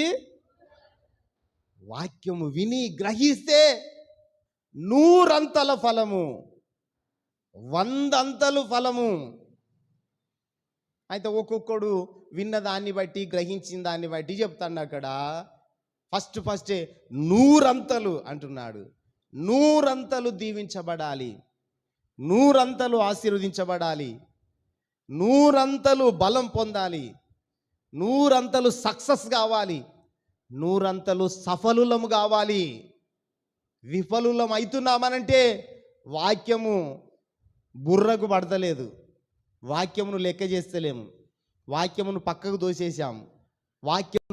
వాక్యము విని గ్రహిస్తే నూరంతల ఫలము, 100 అంతలు ఫలము. అయితే ఒక్కొక్కడు విన్న దాన్ని బట్టి, గ్రహించిన దాన్ని బట్టి చెప్తాడు. అక్కడ ఫస్టే 100 అంతలు అంటున్నాడు. 100 అంతలు దీవించబడాలి, 100 అంతలు ఆశీర్వదించబడాలి, 100 అంతలు బలం పొందాలి, 100 అంతలు సక్సెస్ కావాలి, 100 అంతలు సఫలులము కావాలి. విఫలులం అవుతున్నామనంటే వాక్యము బుర్రకు పడతలేదు, వాక్యమును లెక్క చేస్తలేము, వాక్యమును పక్కకు దోసేసాము. వాక్యం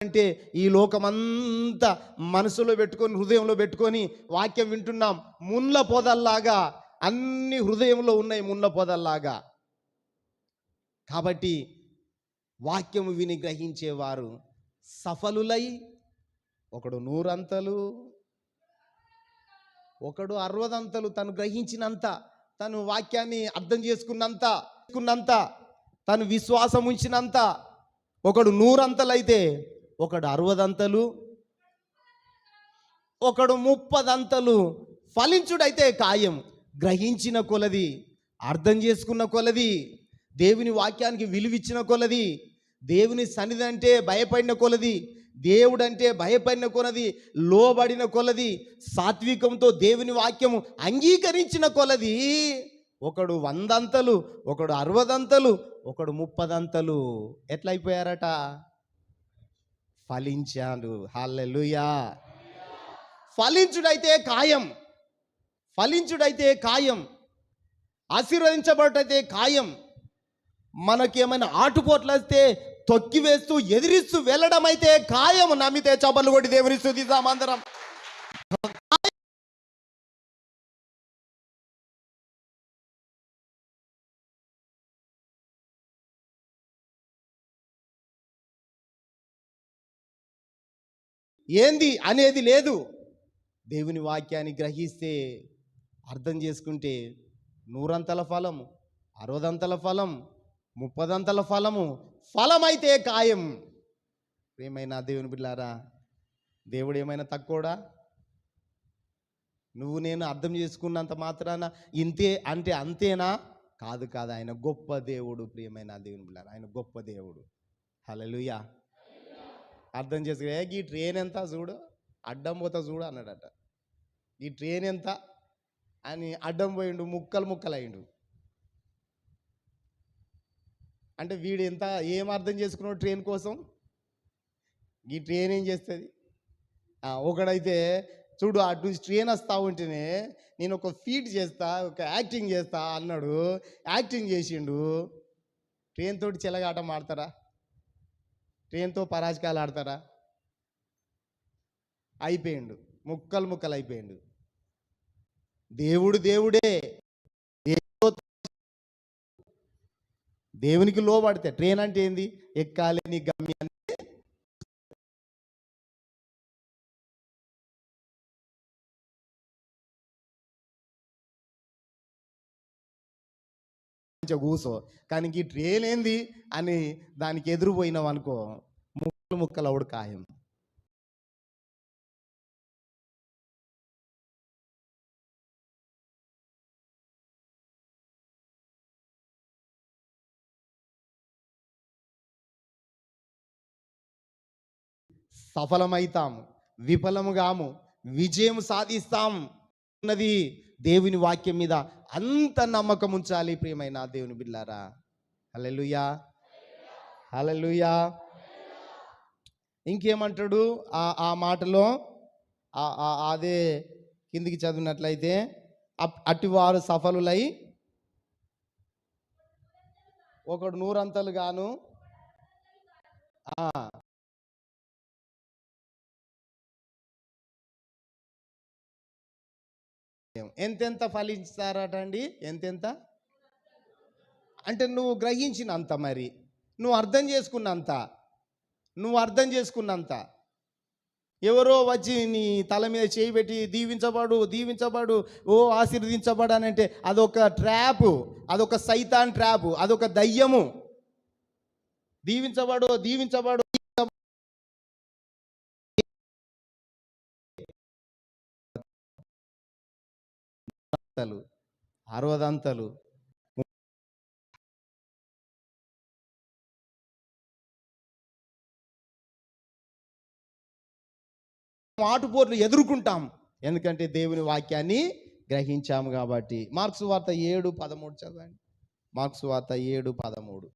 అంటే ఈ లోకమంతా మనసులో పెట్టుకొని, హృదయంలో పెట్టుకొని వాక్యం వింటున్నాం. ముళ్ళ పొదల్లాగా అన్ని హృదయంలో ఉన్నాయి, ముళ్ళ పొదల్లాగా. కాబట్టి వాక్యము విని గ్రహించేవారు సఫలులై ఒకడు 100 అంతలు, ఒకడు 60 అంతలు. తను గ్రహించినంత, తను వాక్యాన్ని అర్థం చేసుకున్నంత, తను విశ్వాసం ఉంచినంత. ఒకడు 100 అంతలైతే ఒకడు 60 అంతలు, ఒకడు 30 అంతలు ఫలించుడైతే ఖాయం. గ్రహించిన కొలది, అర్థం చేసుకున్న కొలది, దేవుని వాక్యానికి విలువిచ్చిన కొలది, దేవుని సన్నిధి అంటే భయపడిన కొలది, దేవుడంటే భయపడిన కొలది, లోబడిన కొలది, సాత్వికంతో దేవుని వాక్యము అంగీకరించిన కొలది ఒకడు 100 అంతలు, ఒకడు 60 అంతలు, ఒకడు 30 అంతలు ఎట్లయిపోయారట? ఫలించాడు. హల్లెలూయా. ఫలించుడైతే ఖాయం, ఫలించుడైతే ఖాయం, ఆశీర్వదించబడటైతే ఖాయం. మనకేమైనా ఆటుపోట్లు వస్తే తొక్కి వేస్తూ ఎదిరిస్తూ వెళ్ళడం అయితే ఖాయం. నమ్మితే చప్పట్లు కొట్టి దేవుని స్తుతిద్దాం అందరం. ఏంది అనేది లేదు. దేవుని వాక్యాన్ని గ్రహిస్తే, అర్థం చేసుకుంటే 100 ఫలం, 60 ఫలం, 30 ఫలము, ఫలమైతే ఖాయం. ఏమైనా దేవుని బిడ్డలారా, దేవుడు ఏమైనా తక్కువడా? నువ్వు నేను అర్థం చేసుకున్నంత మాత్రాన ఇంతే అంటే అంతేనా? కాదు కాదు. ఆయన గొప్ప దేవుడు. ప్రియమైన దేవుని బిడ్డలారా, ఆయన గొప్ప దేవుడు. హల్లెలూయా. అర్థం చేసుకో. ఈ ట్రైన్ ఎంత చూడు, అడ్డం పోతా చూడు అన్నాడట. ఈ ట్రైన్ ఎంత అని అడ్డం పోయిండు, ముక్కలు ముక్కలు అయిండు. అంటే వీడు ఎంత ఏం అర్థం చేసుకున్నాడు ట్రైన్ కోసం? ఈ ట్రైన్ ఏం చేస్తుంది? ఒకడైతే చూడు, అటు నుంచి ట్రైన్ వస్తూ ఉంటేనే నేను ఒక ఫీట్ చేస్తా, ఒక యాక్టింగ్ చేస్తా అన్నాడు. యాక్టింగ్ చేసిండు. ట్రైన్ తోటి చెలగాటం ఆడతారా? ట్రైన్తో పరాజకాలు ఆడతారా? అయిపోయిండు, ముక్కలు ముక్కలు అయిపోయిండు. దేవుడు దేవుడే. దేవునికి లోబడితే ట్రైన్ అంటే ఏంది? ఎక్కాలి నీ గమ్యాన్ని. కూసో. కానీ ఈ ట్రైన్ ఏంది అని దానికి ఎదురుపోయినావు అనుకో, ముక్కలు ముక్కలు అవుడు ఖాయం. సఫలమైతాము, విఫలముగాము, విజయం సాధిస్తాం అన్నది దేవుని వాక్యం మీద అంత నమ్మకం ఉంచాలి. ప్రియమైన దేవుని బిడ్డలారా, హల్లెలూయా, హల్లెలూయా. ఇంకేమంటాడు ఆ మాటలో? అదే కిందికి చదివినట్లయితే, అటివారు సఫలులై ఒకడు 100 గాను. ఎంతెంత ఫలిస్తారట అండి? ఎంతెంత అంటే నువ్వు గ్రహించినంత, మరి నువ్వు అర్థం చేసుకున్నంత. ఎవరో వచ్చి నీ తల మీద చేయి పెట్టి దీవించబడు, ఓ ఆశీర్వదించబడు అని అంటే అదొక ట్రాపు, అదొక సైతాన్ ట్రాపు, అదొక దయ్యము. దీవించబడు 60 ఆటుపోట్లు ఎదుర్కొంటాం. ఎందుకంటే దేవుని వాక్యాన్ని గ్రహించాము కాబట్టి. మార్క్స్ వార్త 7:13 చదవండి. మార్క్స్ వార్త 7:13.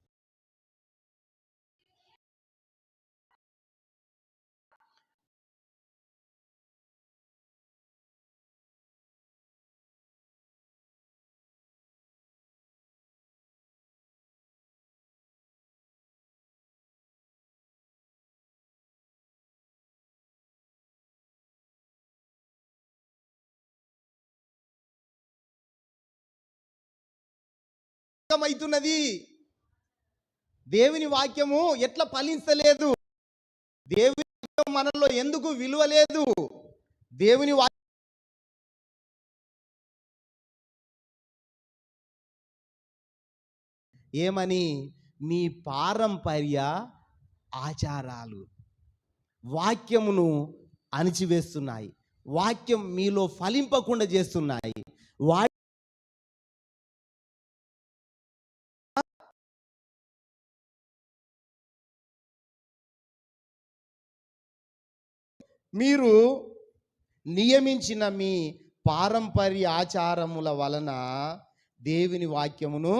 అవుతున్నది. దేవుని వాక్యము ఎట్లా ఫలించలేదు? దేవుని వాక్యం మనలో ఎందుకు విలువ లేదు? దేవుని వాక్యం ఏమని? మీ పారంపర్య ఆచారాలు వాక్యమును అణిచివేస్తున్నాయి, వాక్యం మీలో ఫలింపకుండా చేస్తున్నాయి. మీరు నియమించిన మీ పారంపర్య ఆచారముల వలన దేవుని వాక్యమును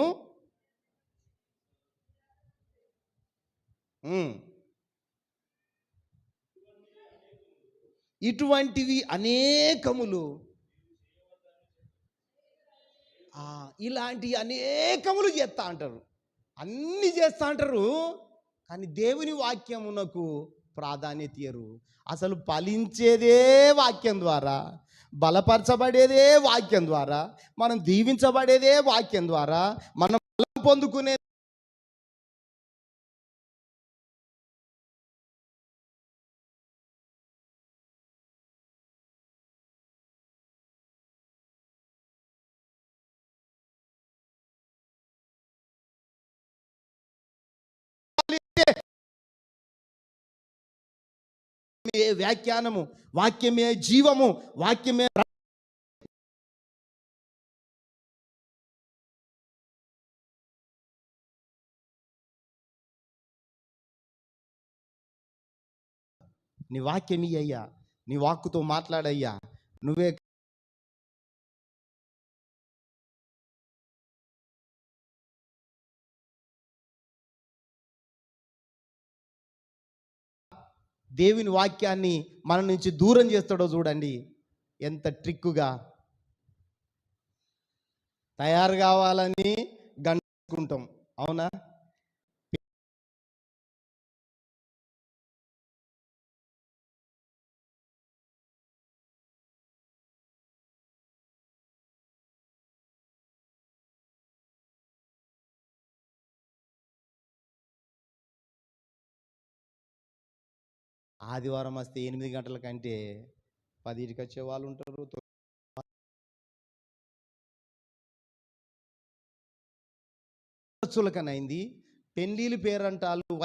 ఇటువంటివి అనేకములు, ఇలాంటి అనేకములు చేస్తా అంటారు, అన్ని చేస్తా అంటారు. కానీ దేవుని వాక్యమునకు ప్రాధాన్యత ఇయ్యరు. అసలు ఫలించేదే వాక్యం ద్వారా, బలపరచబడేదే వాక్యం ద్వారా, మనం దీవించబడేదే వాక్యం ద్వారా, మనం బలం పొందుకునే వ్యాఖ్యానము, వాక్యమే జీవము, వాక్యమే. నీ వాక్యం అయ్యా, నీ వాక్కుతో మాట్లాడయ్యా. నువ్వే దేవుని వాక్యాన్ని మన నుంచి దూరం చేస్తాడో చూడండి. ఎంత ట్రిక్కుగా తయారు కావాలని గంటుకుంటాం, అవునా? ఆదివారం వస్తే 8 గంటల కంటే 10కి వచ్చే వాళ్ళు ఉంటారు. చులకనైంది పెళ్ళిళ్ళు, పేరంటాలు,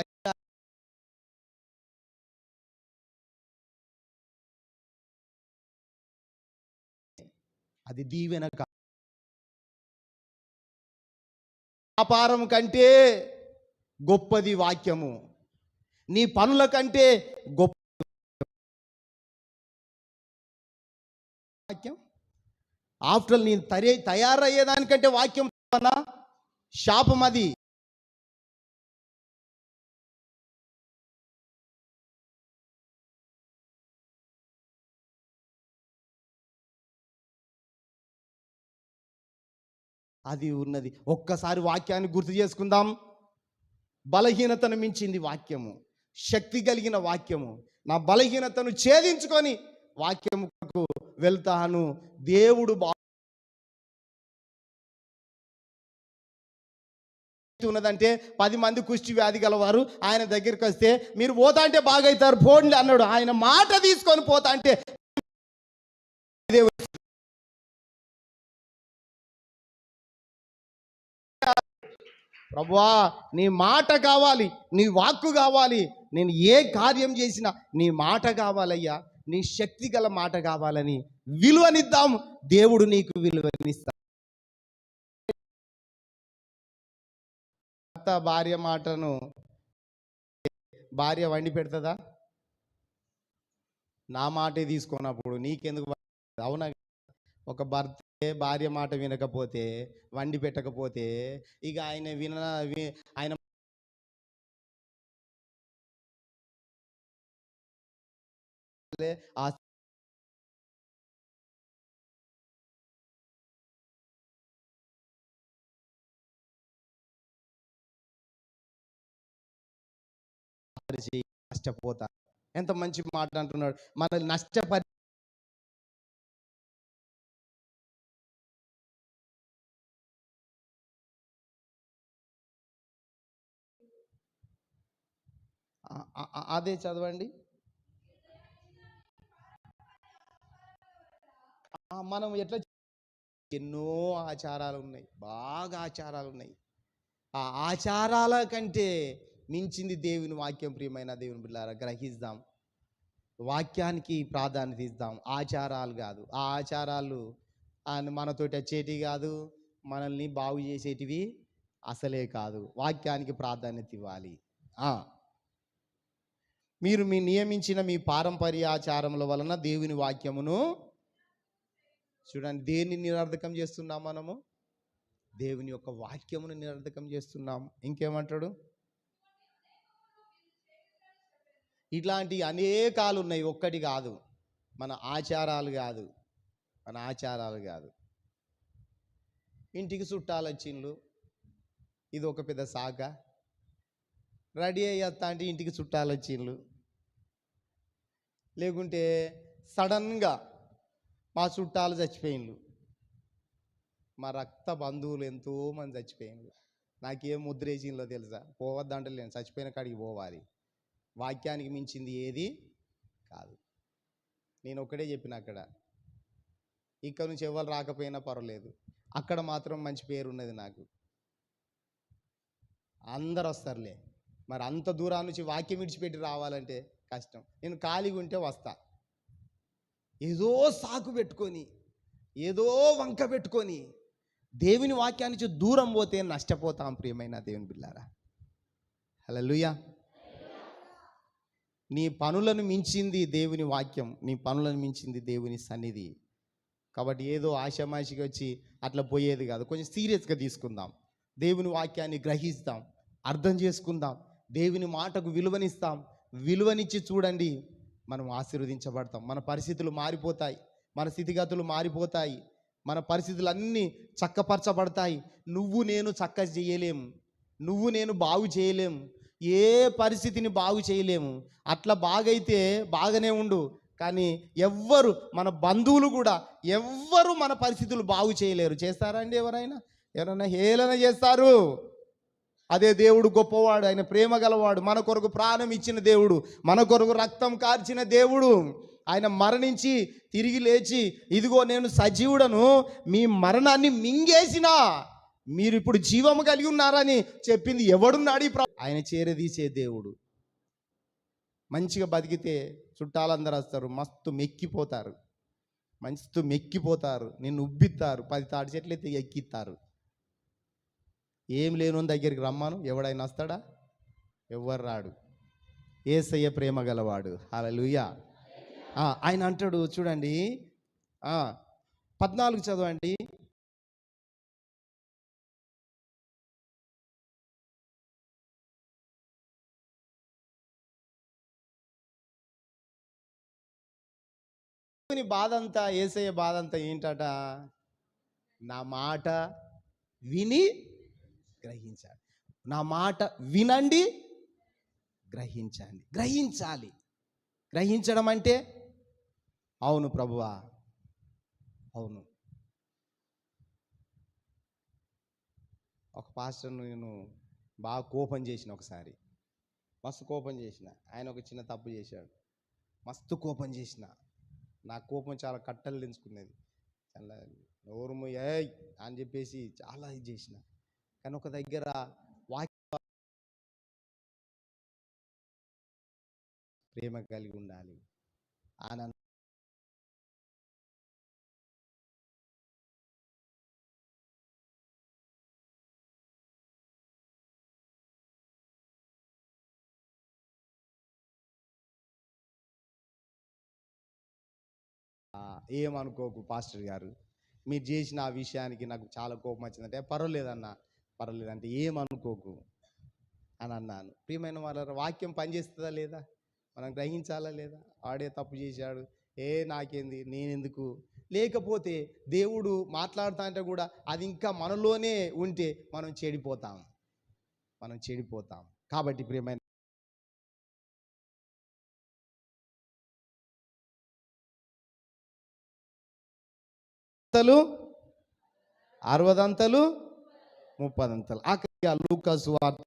అది దీవెన. వ్యాపారం కంటే గొప్పది వాక్యము. నీ పనుల కంటే గొప్ప వాక్యం. ఆఫ్టర్ నేను తయారయ్యేదానికంటే వాక్యం శాపం. అది అది ఉన్నది. ఒక్కసారి వాక్యాన్ని గుర్తు చేసుకుందాం. బలహీనతను మించింది వాక్యము, శక్తి కలిగిన వాక్యము. నా బలహీనతను ఛేదించుకొని వాక్యముకు వెళ్తాను. దేవుడు ఉన్నదంటే 10 మంది కుష్టి వ్యాధి గలవారు ఆయన దగ్గరికి వస్తే మీరు పోతా అంటే బాగైతారు పోండి అన్నాడు. ఆయన మాట తీసుకొని పోతా అంటే ప్రభువా నీ మాట కావాలి, నీ వాక్కు కావాలి. నేను ఏ కార్యం చేసినా నీ మాట కావాలయ్యా, నీ శక్తి గల మాట కావాలని విలువనిద్దాం. దేవుడు నీకు విలువనిస్తా. భార్య మాటను భార్య వండి పెడుతుందా? నా మాటే తీసుకున్నప్పుడు నీకెందుకు? అవునా? ఒక భర్త భార్య మాట వినకపోతే, వండి పెట్టకపోతే, ఇక ఆయన ఆయన నష్టపోతా. ఎంత మంచి మాట అంటున్నాడు. మనల్ని నష్టపరి అదే చదవండి. మనం ఎట్లా ఎన్నో ఆచారాలు ఉన్నాయి, బాగా ఆచారాలు ఉన్నాయి. ఆ ఆచారాల కంటే మించింది దేవుని వాక్యం. ప్రియమైన దేవుని బిడ్డలారా, గ్రహిద్దాం. వాక్యానికి ప్రాధాన్యత ఇద్దాం, ఆచారాలు కాదు. ఆ ఆచారాలు మనతోటి వచ్చేటివి కాదు, మనల్ని బాగు చేసేటివి అసలే కాదు. వాక్యానికి ప్రాధాన్యత ఇవ్వాలి. మీరు మీ నియమించిన మీ పారంపర్య ఆచారముల వలన దేవుని వాక్యమును చూడండి. దేన్ని నిరర్ధకం చేస్తున్నాం మనము? దేవుని యొక్క వాక్యమును నిరర్ధకం చేస్తున్నాం. ఇంకేమంటాడు? ఇట్లాంటి అనేకాలు ఉన్నాయి, ఒక్కటి కాదు. మన ఆచారాలు కాదు. ఇంటికి చుట్టాలు వచ్చిండ్లు, ఇది ఒక పెద్ద సాక. రెడీ అయ్యేస్తా అంటే ఇంటికి చుట్టాలు వచ్చిండ్లు. లేకుంటే సడన్గా మా చుట్టాలు చచ్చిపోయిండ్లు, మా రక్త బంధువులు ఎంతోమంది చచ్చిపోయిండ్లు. నాకేం ముద్రేసిందో తెలుసా? పోవద్దంటే నేను చచ్చిపోయిన కాడికి పోవాలి. వాక్యానికి మించింది ఏది కాదు. నేను ఒక్కడే చెప్పిన, ఇక్కడ నుంచి ఎవరు రాకపోయినా పర్వాలేదు, అక్కడ మాత్రం మంచి పేరు ఉన్నది నాకు. అందరు వస్తారులే. మరి అంత దూరం నుంచి వాక్యం విడిచిపెట్టి రావాలంటే కష్టం. నేను ఖాళీగా ఉంటే వస్తా. ఏదో సాకు పెట్టుకొని, ఏదో వంక పెట్టుకొని దేవుని వాక్యానికి దూరం పోతే నష్టపోతాం ప్రియమైన దేవుని బిడ్డలారా. హల్లెలూయా. నీ పనులను మించింది దేవుని వాక్యం, నీ పనులను మించింది దేవుని సన్నిధి. కాబట్టి ఏదో ఆషామాషిగా వచ్చి అట్లా పోయేది కాదు. కొంచెం సీరియస్గా తీసుకుందాం. దేవుని వాక్యాన్ని గ్రహిస్తాం, అర్థం చేసుకుందాం, దేవుని మాటకు విలువనిస్తాం. విలువనిచ్చి చూడండి, మనం ఆశీర్వదించబడతాం. మన పరిస్థితులు మారిపోతాయి, మన స్థితిగతులు మారిపోతాయి, మన పరిస్థితులు అన్నీ చక్కపరచబడతాయి. నువ్వు నేను చక్క చేయలేము, నువ్వు నేను బాగు చేయలేము, ఏ పరిస్థితిని బాగు చేయలేము. అట్లా బాగైతే బాగానే ఉండు, కానీ ఎవ్వరు, మన బంధువులు కూడా ఎవ్వరు మన పరిస్థితులు బాగు చేయలేరు. చేస్తారా అండి? ఎవరైనా హేళన చేస్తారు. అదే దేవుడు గొప్పవాడు, ఆయన ప్రేమ గలవాడు, మన కొరకు ప్రాణం ఇచ్చిన దేవుడు, మన కొరకు రక్తం కార్చిన దేవుడు. ఆయన మరణించి తిరిగి లేచి, ఇదిగో నేను సజీవుడను, మీ మరణాన్ని మింగేసినా మీరు ఇప్పుడు జీవము కలిగి ఉన్నారని చెప్పింది ఎవడున్నాడు? ఆయన చేరదీసే దేవుడు. మంచిగా బతికితే చుట్టాలందరూ వస్తారు, మస్తు మెక్కిపోతారు, నిన్ను ఉబ్బిస్తారు, 10 తాటి చెట్లు అయితే ఎక్కిస్తారు. ఏం లేని దగ్గరికి రమ్మను, ఎవడైనా వస్తాడా? ఎవ్వరు రాడు. యేసయ్య ప్రేమ గలవాడు. హల్లెలూయా. ఆయన అంటాడు చూడండి, 14 చదవండి. బాధ అంతా, యేసయ్య బాధ అంతా ఏంటట? నా మాట విని గ్రహించాలి. నా మాట వినండి, గ్రహించాలి. గ్రహించడం అంటే, అవును ప్రభువా, అవును. ఒక పాస్టర్ను నేను బాగా కోపం చేసిన, ఒకసారి మస్తు కోపం చేసిన. ఆయన ఒక చిన్న తప్పు చేశాడు, మస్తు కోపం చేసిన. నా కోపం చాలా కట్టలు తెంచుకునేది, చాలా నోరుము ఏయ్ అని చెప్పేసి చాలా ఇది చేసిన. కానీ ఒక దగ్గర వాక్య ప్రేమ కలిగి ఉండాలి. ఆనంద ఏమనుకోకు పాస్టర్ గారు, మీరు చేసిన ఆ విషయానికి నాకు చాలా కోపం వచ్చిందంటే, పర్వాలేదంటే ఏమనుకోకు అని అన్నాను. ప్రియమైన వాళ్ళ వాక్యం పనిచేస్తుందా లేదా? మనం గ్రహించాలా లేదా? వాడే తప్పు చేశాడు, నాకేంది, నేనెందుకు? లేకపోతే దేవుడు మాట్లాడుతా అంటే కూడా అది ఇంకా మనలోనే ఉంటే మనం చెడిపోతాం. కాబట్టి ప్రియమైన 60 30. ఆఖరిగా లూకా సువార్త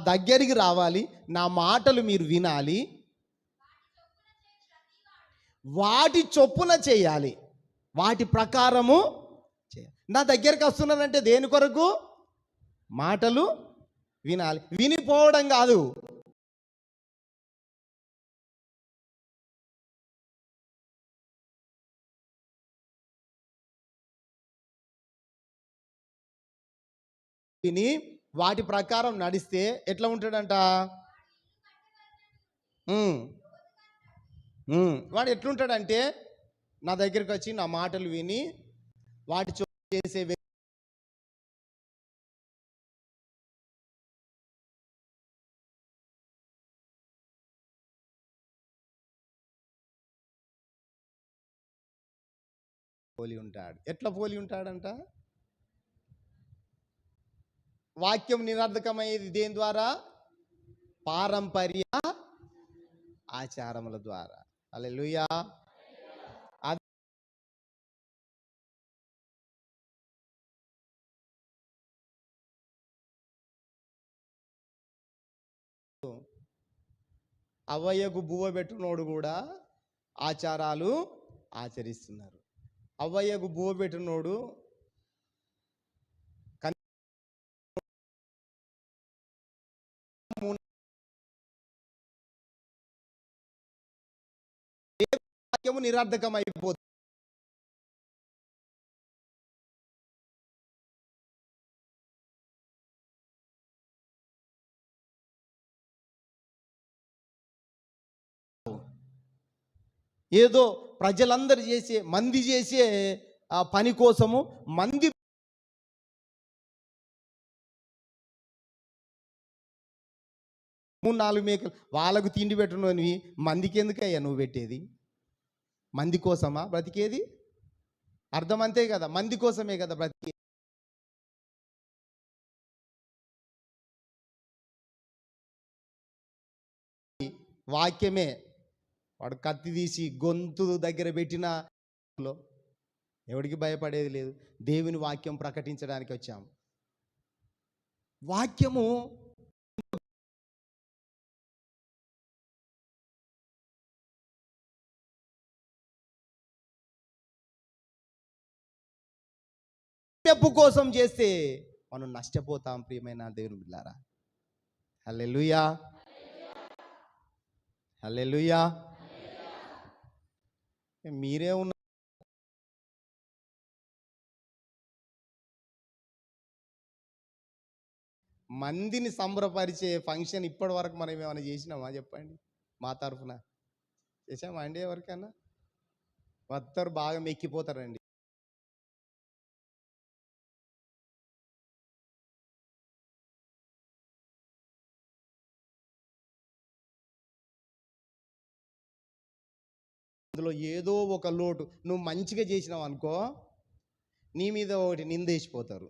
దగ్గరికి రావాలి, నా మాటలు మీరు వినాలి, వాటి చొప్పున చేయాలి, వాటి ప్రకారము చేయాలి. నా దగ్గరికి వస్తున్నానంటే దేని కొరకు? మాటలు వినాలి, వినిపోవడం కాదు. విని వాటి ప్రకారం నడిస్తే ఎట్లా ఉంటాడంట? వాడు ఎట్లుంటాడంటే, నా దగ్గరికి వచ్చి నా మాటలు విని వాటి చేసే పోలి ఉంటాడు. ఎట్లా పోలి ఉంటాడంట? వాక్యం నిరర్ధకమయ్యేది దేని ద్వారా? పారంపర్య ఆచారముల ద్వారా. హల్లెలూయా. అవ్వయ్యకు బువ్వ పెట్టునోడు కూడా ఆచారాలు ఆచరిస్తున్నారు. అవ్వయ్యకు బువ్వ పెట్టినోడు వాక్యము నిరర్ధకం అయిపోతుంది. ఏదో ప్రజలందరూ మంది చేసే ఆ పని కోసము మంది 3-4 మేకలు వాళ్ళకు తిండి పెట్టునోనివి మందికి ఎందుకయ్యా నువ్వు పెట్టేది? మంది కోసమా బ్రతికేది? అర్థం అంతే కదా, మంది కోసమే కదా బ్రతికే. వాక్యమే వాడు కత్తి తీసి గొంతు దగ్గర పెట్టిన ఎవడికి భయపడేది లేదు. దేవుని వాక్యం ప్రకటించడానికి వచ్చాము. వాక్యము డబ్బు కోసం చేస్తే మనం నష్టపోతాం. ప్రియమైన దేవుని బిడ్డలారా, హల్లెలూయా, హల్లెలూయా. మీరే ఉన్న మందిని సంబరపరిచే ఫంక్షన్ ఇప్పటి వరకు మనం ఏమైనా చేసినామా చెప్పండి? మా తరఫున చేసామా అండి? ఎవరికైనా వస్తారు, బాగా మెక్కిపోతారండి. అందులో ఏదో ఒక లోటు, నువ్వు మంచిగా చేసినావు అనుకో నీ మీద ఒకటి నిందేసిపోతారు.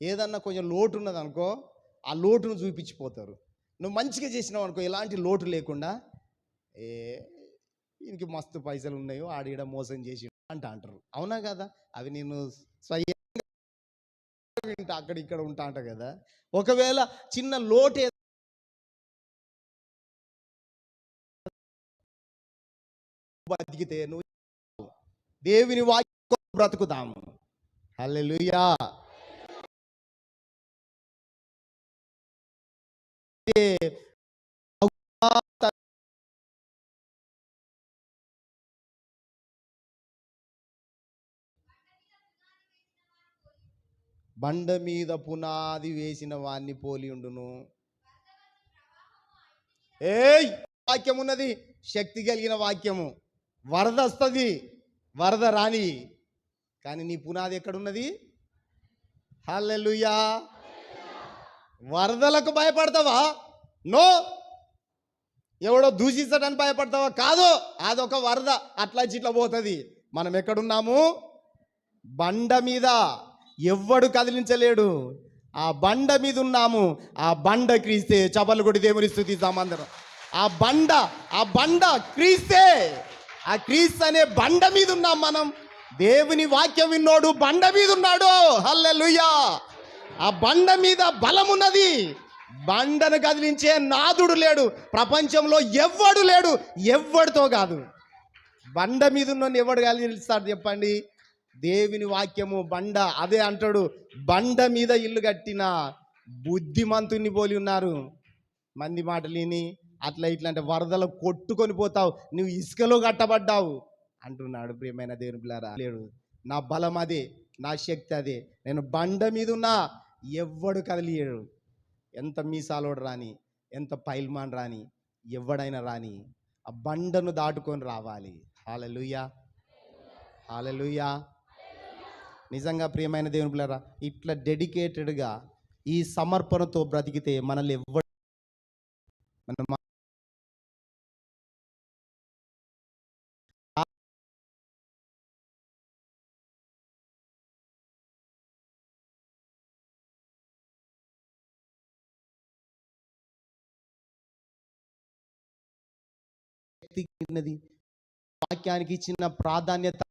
ఏదన్నా కొంచెం లోటు ఉన్నది అనుకో ఆ లోటును చూపించిపోతారు. నువ్వు మంచిగా చేసినావు అనుకో ఎలాంటి లోటు లేకుండా, ఈయనకి మస్తు పైసలు ఉన్నాయో ఆడిడ మోసం చేసి అంటారు. అవునా కదా? అవి నేను స్వయంగా వింటా, అక్కడ ఇక్కడ ఉంటా అంట కదా. ఒకవేళ చిన్న లోటు బతికితే నువ్వు దేవుని వాక్యం బ్రతుకుతాము. హల్లెలూయా. బండ మీద పునాది వేసిన వాణ్ణి పోలి ఉండును. వాక్యం ఉన్నది, శక్తి కలిగిన వాక్యము. వరద వస్తుంది, వరద రాని, కానీ నీ పునాది ఎక్కడున్నది? హల్లెలూయా. వరదలకు భయపడతావా? నో. ఎవడో దూషించడానికి భయపడతావా? కాదు, అదొక వరద, అట్లా ఇట్లా పోతుంది. మనం ఎక్కడున్నాము? బండ మీద, ఎవ్వడు కదిలించలేడు. ఆ బండ మీద ఉన్నాము. ఆ బండ క్రీస్తే. చపలు కొడి దేవుని స్తుతిద్దాం అందరం. ఆ బండ క్రీస్తే. ఆ క్రీస్తు అనే బండ మీద ఉన్నాం మనం. దేవుని వాక్యం విన్నోడు బండ మీద ఉన్నాడు. హల్లెలూయా. ఆ బండ మీద బలం ఉన్నది. బండను కదిలించే నాదుడు లేడు ప్రపంచంలో, ఎవ్వడు లేడు, ఎవ్వడితో కాదు. బండ మీద ఉన్న ఎవడు కదిలిస్తాడు చెప్పండి? దేవుని వాక్యము బండ. అదే అంటాడు, బండ మీద ఇల్లు కట్టిన బుద్ధిమంతుని పోలి ఉన్నారు. మంది మాటలు విని అట్లా ఇట్లా అంటే వరదలు కొట్టుకొని పోతావు, నువ్వు ఇసుకలో కట్టబడ్డావు అంటున్నాడు. ప్రియమైన దేవుని పిల్లారా, లేడు. నా బలం అదే, నా శక్తి అదే. నేను బండ మీద ఉన్నా, ఎవ్వడు కదిలియడు. ఎంత మీసాలోడు రాని, ఎంత పైల్మాన్ రాని, ఎవడైనా రాని, ఆ బండను దాటుకొని రావాలి. హల్లెలూయా, హల్లెలూయా. నిజంగా ప్రియమైన దేవుని పిల్లారా, ఇట్లా డెడికేటెడ్గా ఈ సమర్పణతో బ్రతికితే మనల్ని ఎవ్వడు వాక్యానికి ఇచ్చిన ప్రాధాన్యత